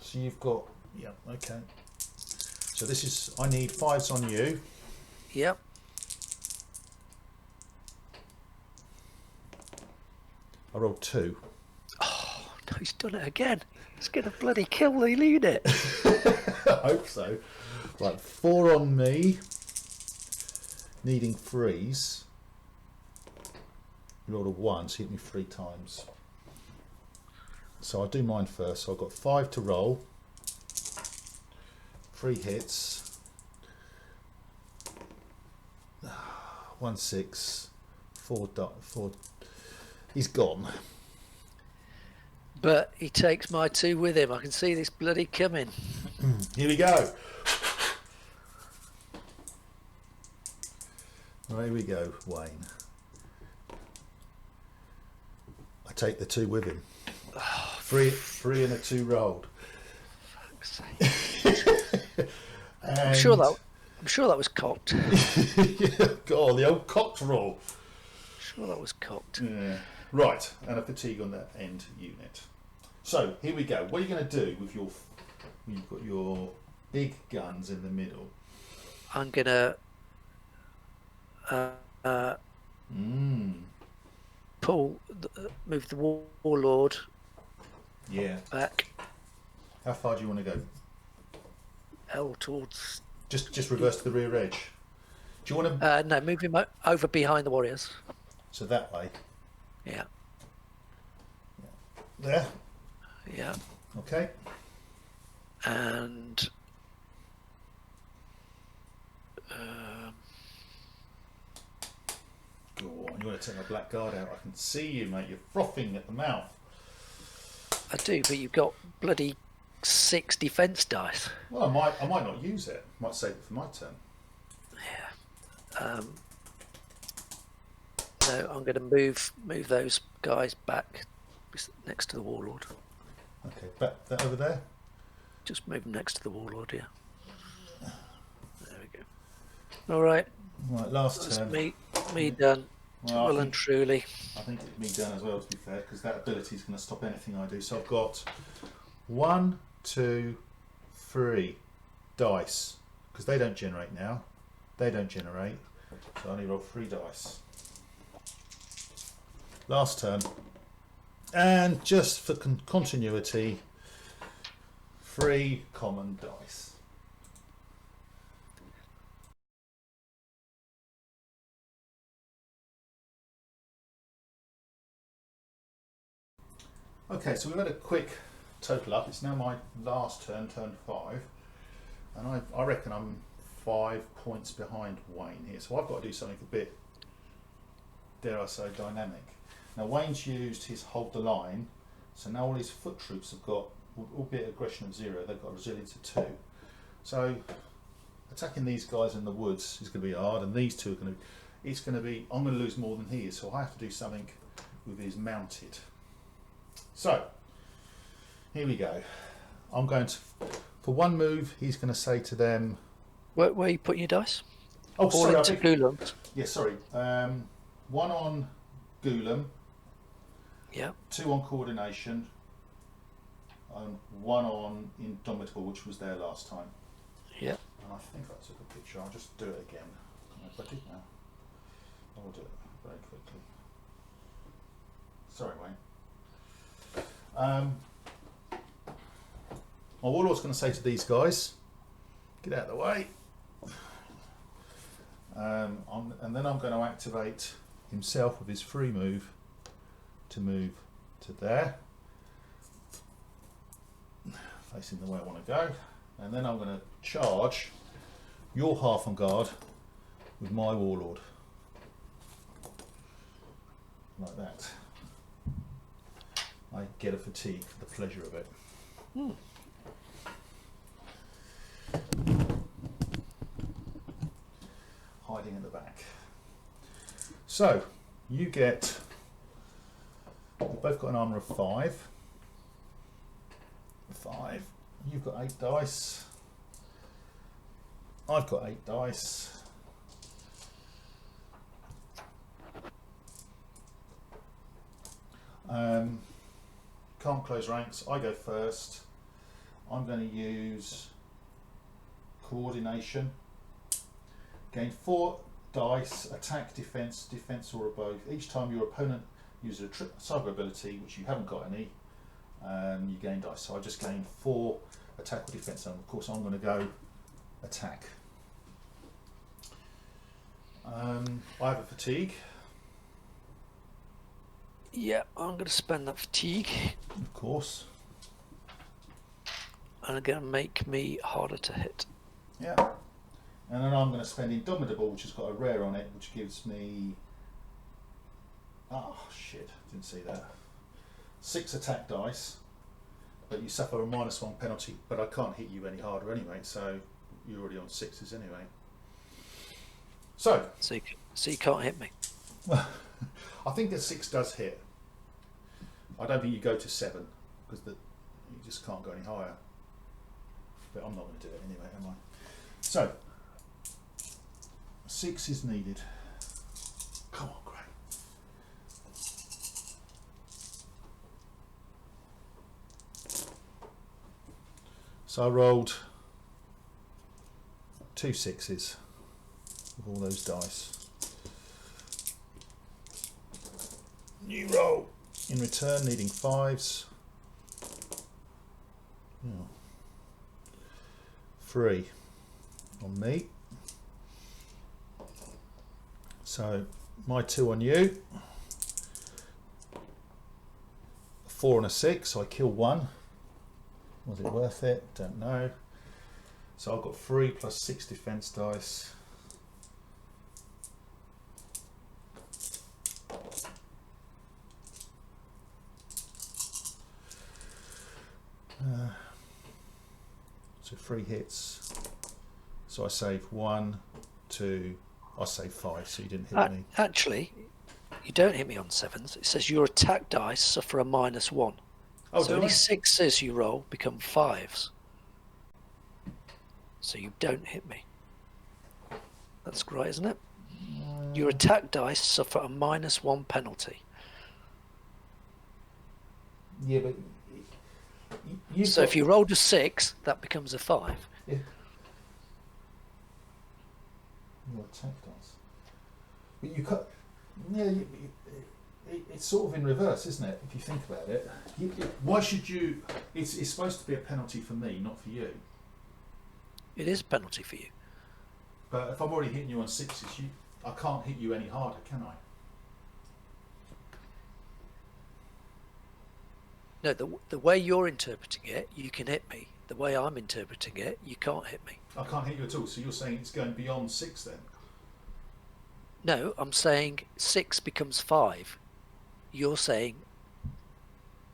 So you've got, yeah, okay. So this is, I need 5s on you. Yep. I rolled 2. Oh no, he's done it again. He's gonna bloody kill the unit. I hope so. Right, 4 on me. Needing 3s. You rolled a 1, so you hit me 3 times. So I'll do mine first. So I've got 5 to roll. 3 hits. 1 6. 4. He's gone. But he takes my 2 with him. I can see this bloody coming. Here we go. Right, here we go, Wayne. I take the 2 with him. 3 and a 2 rolled. Fuck's sake. I'm sure that was cocked. God, the old cocked roll. Sure that was cocked. Yeah. Right, and a fatigue on that end unit. So here we go. What are you going to do with your? You've got your big guns in the middle. I'm gonna move the warlord Yeah. back. How far do you want to go? L towards. Just reverse to the rear edge. Do you want to? No, move him over behind the warriors. So that way. Yeah. There. Yeah. Okay. And Go on. You want to take my black guard out? I can see you, mate. You're frothing at the mouth. I do, but you've got bloody 6 defense dice. Well, I might not use it. Might save it for my turn. Yeah. No, I'm going to move those guys back next to the warlord. Okay, back that over there. Just move them next to the warlord, yeah. There we go. All right. Right, last That's turn. me done. Well, Well and truly. I think it's me done as well, to be fair, because that ability is going to stop anything I do. So I've got 1, 2, 3 dice, because they don't generate now. They don't generate, so I only roll 3 dice. Last turn. And just for continuity, 3 common dice. Okay, so we've had a quick total up. It's now my last turn, turn 5. And I reckon I'm 5 points behind Wayne here. So I've got to do something a bit, dare I say, dynamic. Now Wayne's used his hold the line, so now all his foot troops have got, albeit aggression of 0, they've got resilience of 2. So attacking these guys in the woods is going to be hard, and these 2 are going to be, I'm going to lose more than he is, so I have to do something with his mounted. So here we go. I'm going to, for 1 move, he's going to say to them, Where are you putting your dice? oh, All sorry, into Gulums. yeah, sorry. 1 on Gulam, Yeah. 2 on coordination, and 1 on indomitable, which was there last time. Yeah. And I think I took a picture. I'll just do it again. If I did now, I will do it very quickly. Sorry, Wayne. My warlord's going to say to these guys, get out of the way. And then I'm going to activate himself with his free move to move to there, facing the way I want to go. And then I'm going to charge your half on guard with my warlord, like that. I get a fatigue for the pleasure of it. Hiding in the back. So, you get... We've both got an armour of 5. 5. You've got 8 dice. I've got 8 dice. Can't close ranks. I go first. I'm going to use coordination. Gain 4 dice, attack, defense, defense or above. Each time your opponent uses a Saga ability, which you haven't got any, you gain dice. So I just gained 4 attack or defense, and of course I'm going to go attack. I have a fatigue. Yeah, I'm going to spend that fatigue. Of course. And it's going to make me harder to hit. Yeah. And then I'm going to spend Indomitable, which has got a rare on it, which gives me... Oh, shit. Didn't see that. 6 attack dice. But you suffer a -1 penalty. But I can't hit you any harder anyway, so you're already on 6s anyway. So you can't hit me. I think that 6 does hit. I don't think you go to 7 because you just can't go any higher. But I'm not going to do it anyway, am I? So 6 is needed. Come on, Greg. So I rolled 2 6s with all those dice. New roll. In return, needing 5s. Oh. 3 on me. So my 2 on you. 4 and a 6, so I kill 1. Was it worth it? Don't know. So I've got 3 plus 6 defense dice. So 3 hits. So I save 1, 2. I save 5. So you didn't hit me. Actually, you don't hit me on 7s. It says your attack dice suffer a -1. Oh, so any 6s you roll become 5s. So you don't hit me. That's great, isn't it? Your attack dice suffer a -1 penalty. Yeah, but so if you rolled a 6, that becomes a 5. Yeah. Your attack dice. But you cut. Yeah, it's sort of in reverse, isn't it? If you think about it. Why should you? It's supposed to be a penalty for me, not for you. It is a penalty for you. But if I'm already hitting you on 6s, I can't hit you any harder, can I? No, the way you're interpreting it, you can hit me. The way I'm interpreting it, you can't hit me. I can't hit you at all. So you're saying it's going beyond 6 then? No, I'm saying 6 becomes 5. You're saying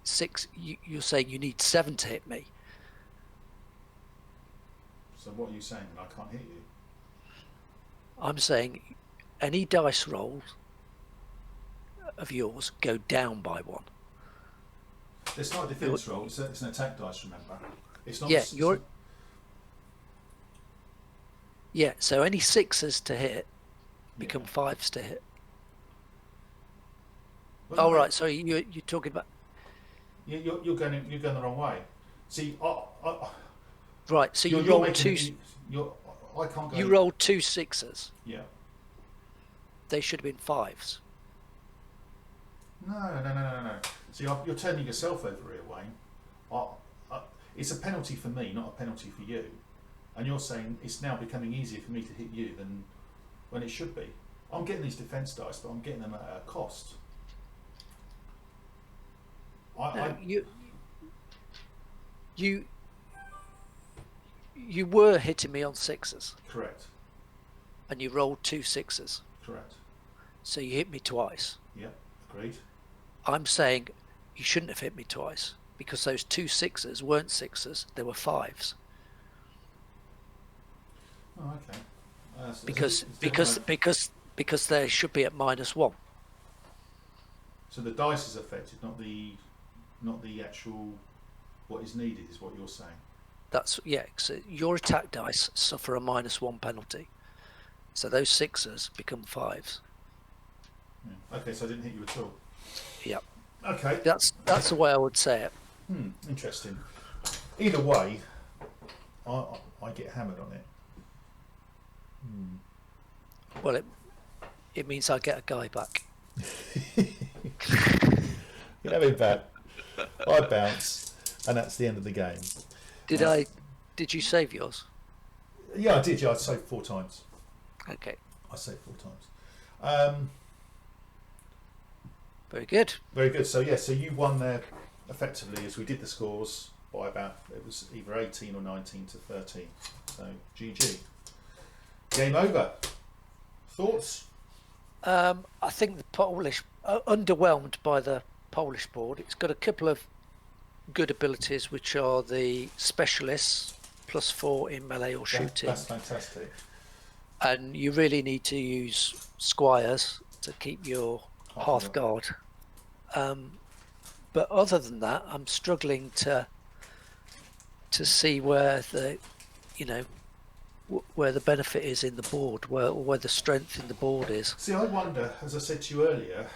6. You're saying you need 7 to hit me. So what are you saying? I can't hit you? I'm saying any dice rolls of yours go down by 1. It's not a defense roll. It's an attack dice. Remember, it's not. Yeah, Yeah, so any 6s to hit become 5s to hit. Well, oh, right. So you're talking about. You're going the wrong way. See, right. So you rolled 2. I can't go. You rolled 2 6s. Yeah. They should have been 5s. No. See, you're turning yourself over here, Wayne. It's a penalty for me, not a penalty for you. And you're saying it's now becoming easier for me to hit you than when it should be. I'm getting these defense dice, but I'm getting them at a cost. You were hitting me on 6s. Correct. And you rolled 2 6s. Correct. So you hit me twice. Yeah, agreed. I'm saying you shouldn't have hit me twice, because those 2 6s weren't 6s, they were 5s. Oh, okay. Because they should be at -1. So the dice is affected, not the actual what is needed, is what you're saying. That's, yeah. So your attack dice suffer a -1 penalty. So those 6s become 5s. Yeah. Okay, so I didn't hit you at all. Yep. Okay. That's the way I would say it. Interesting. Either way, I get hammered on it. Well, it means I get a guy back. You know, in fact, I bounce, and that's the end of the game. Did you save yours? Yeah, I did. Yeah, I saved 4 times. Okay. I saved 4 times. Very good. Very good. So yeah, so you won there effectively, as we did the scores by about, it was either 18 or 19 to 13. So GG. Game over. Thoughts? I think the Polish, underwhelmed by the Polish board. It's got a couple of good abilities, which are the specialists, +4 in melee or shooting. That's fantastic. And you really need to use squires to keep your half guard. But other than that, I'm struggling to see where where the benefit is in the board, where the strength in the board is. See, I wonder, as I said to you earlier,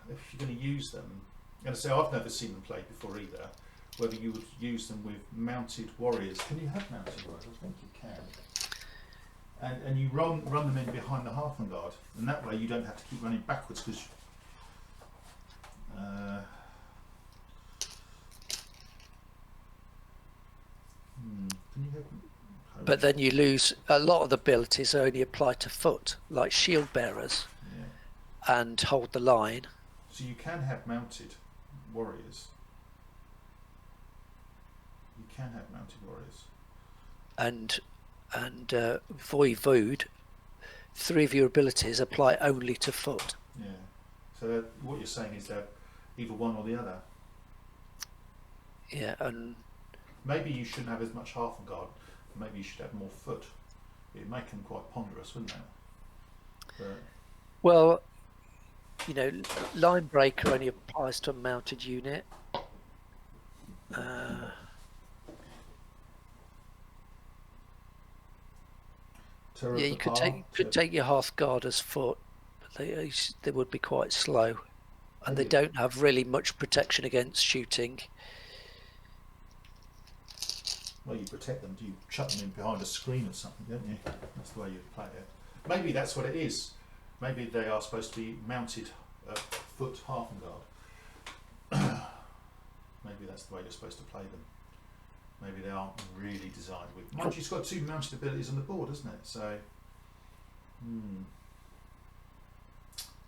if you're going to use them, and I say I've never seen them played before either, whether you would use them with mounted warriors. Can you have mounted warriors? I think you can. And you run them in behind the Halfling Guard, and that way you don't have to keep running backwards, because can you have? But then you lose a lot of the abilities only apply to foot, like shield bearers, and hold the line. So you can have mounted warriors. You can have mounted warriors. And Voivode, 3 of your abilities apply only to foot. Yeah. So what you're saying is that either one or the other. Yeah, and maybe you shouldn't have as much Halfling Guard. Maybe you should have more foot. It'd make them quite ponderous, wouldn't it? But well, line breaker only applies to a mounted unit. Yeah, you could take your half guard as foot, but they would be quite slow, and they don't have really much protection against shooting. Well, you protect them. You shut them in behind a screen or something, don't you? That's the way you play it. Maybe that's what it is. Maybe they are supposed to be mounted foot Halfling Guard. Maybe that's the way you're supposed to play them. Maybe they aren't really designed with. Mind you, it's got 2 mounted abilities on the board, isn't it? So,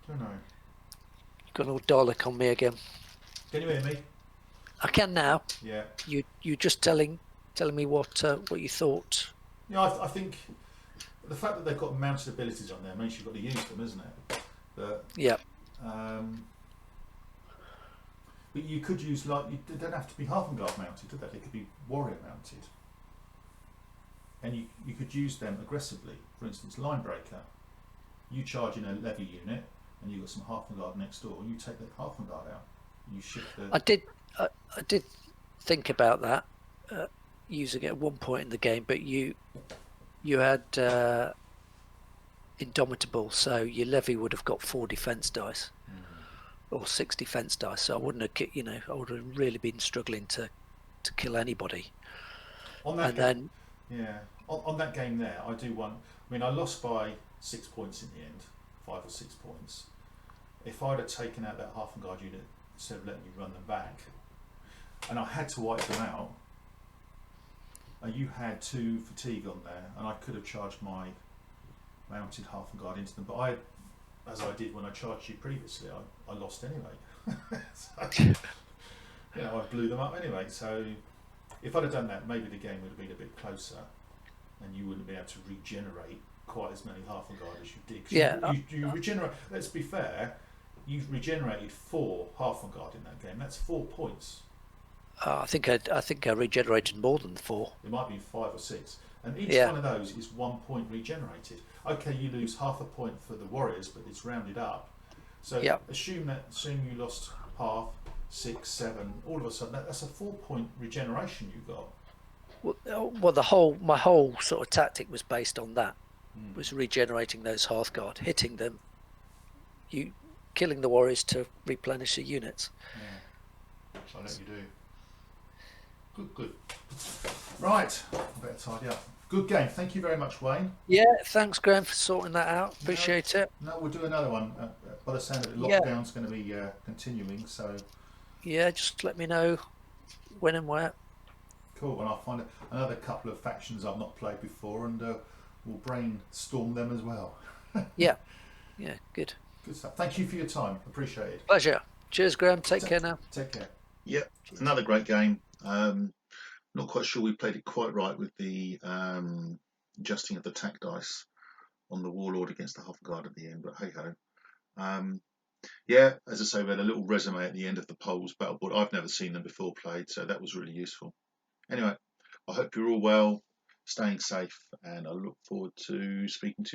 don't know. You've got an old Dalek on me again. Can you hear me? I can now. Yeah. You just telling me what you thought. Yeah, I think the fact that they've got mounted abilities on there means you've got to use them, isn't it? But yeah. But you could use, like, they don't have to be Halfling Guard mounted, do they? They could be warrior mounted, and you could use them aggressively. For instance, line breaker. You charge in a Levy unit, and you've got some Halfling Guard next door, and you take the Halfling Guard out. And you shift the. I did think about that, using it at one point in the game, but you had Indomitable, so your Levy would have got 4 defense dice. Or 6 defense dice, so I wouldn't have, I would have really been struggling to kill anybody. On that on that game there, I do want. I mean, I lost by 6 points in the end, 5 or 6 points. If I'd have taken out that Halfling Guard unit instead of letting you run them back, and I had to wipe them out, you had 2 fatigue on there, and I could have charged my mounted Halfling Guard into them, but as I did when I charged you previously, I lost anyway. So, I blew them up anyway. So if I'd have done that, maybe the game would have been a bit closer, and you wouldn't be able to regenerate quite as many Halfling Guard as you did. Yeah. You regenerate. Let's be fair. you've regenerated 4 Half-Guard in that game. That's 4 points. I think I regenerated more than 4. It might be 5 or 6. And each Yeah. one of those is 1 point regenerated. Okay, you lose half a point for the warriors, but it's rounded up. So Yeah. assume you lost half, 6, 7. All of a sudden, that's a 4 point regeneration you got. Well, my whole sort of tactic was based on that. Was regenerating those Hearthguard, hitting them, killing the warriors to replenish the units. Yeah. I'll let you do. Good. Right, I better tidy up. Good game. Thank you very much, Wayne. Yeah, thanks, Graham, for sorting that out. Appreciate it. No, we'll do another one. By the sound of it, Yeah. lockdown's going to be continuing, so Yeah, just let me know when and where. cool. And I'll find another couple of factions I've not played before, and we'll brainstorm them as well. Yeah, good. Good stuff. Thank you for your time. Appreciate it. Pleasure. Cheers, Graham. Take care now. Take care. Yep, another great game. Not quite sure we played it quite right with the adjusting of the attack dice on the Warlord against the Half-Guard at the end, but hey ho. Yeah, as I say, we had a little resume at the end of the polls battle board. I've never seen them before played, so that was really useful. Anyway, I hope you're all well, staying safe, and I look forward to speaking to you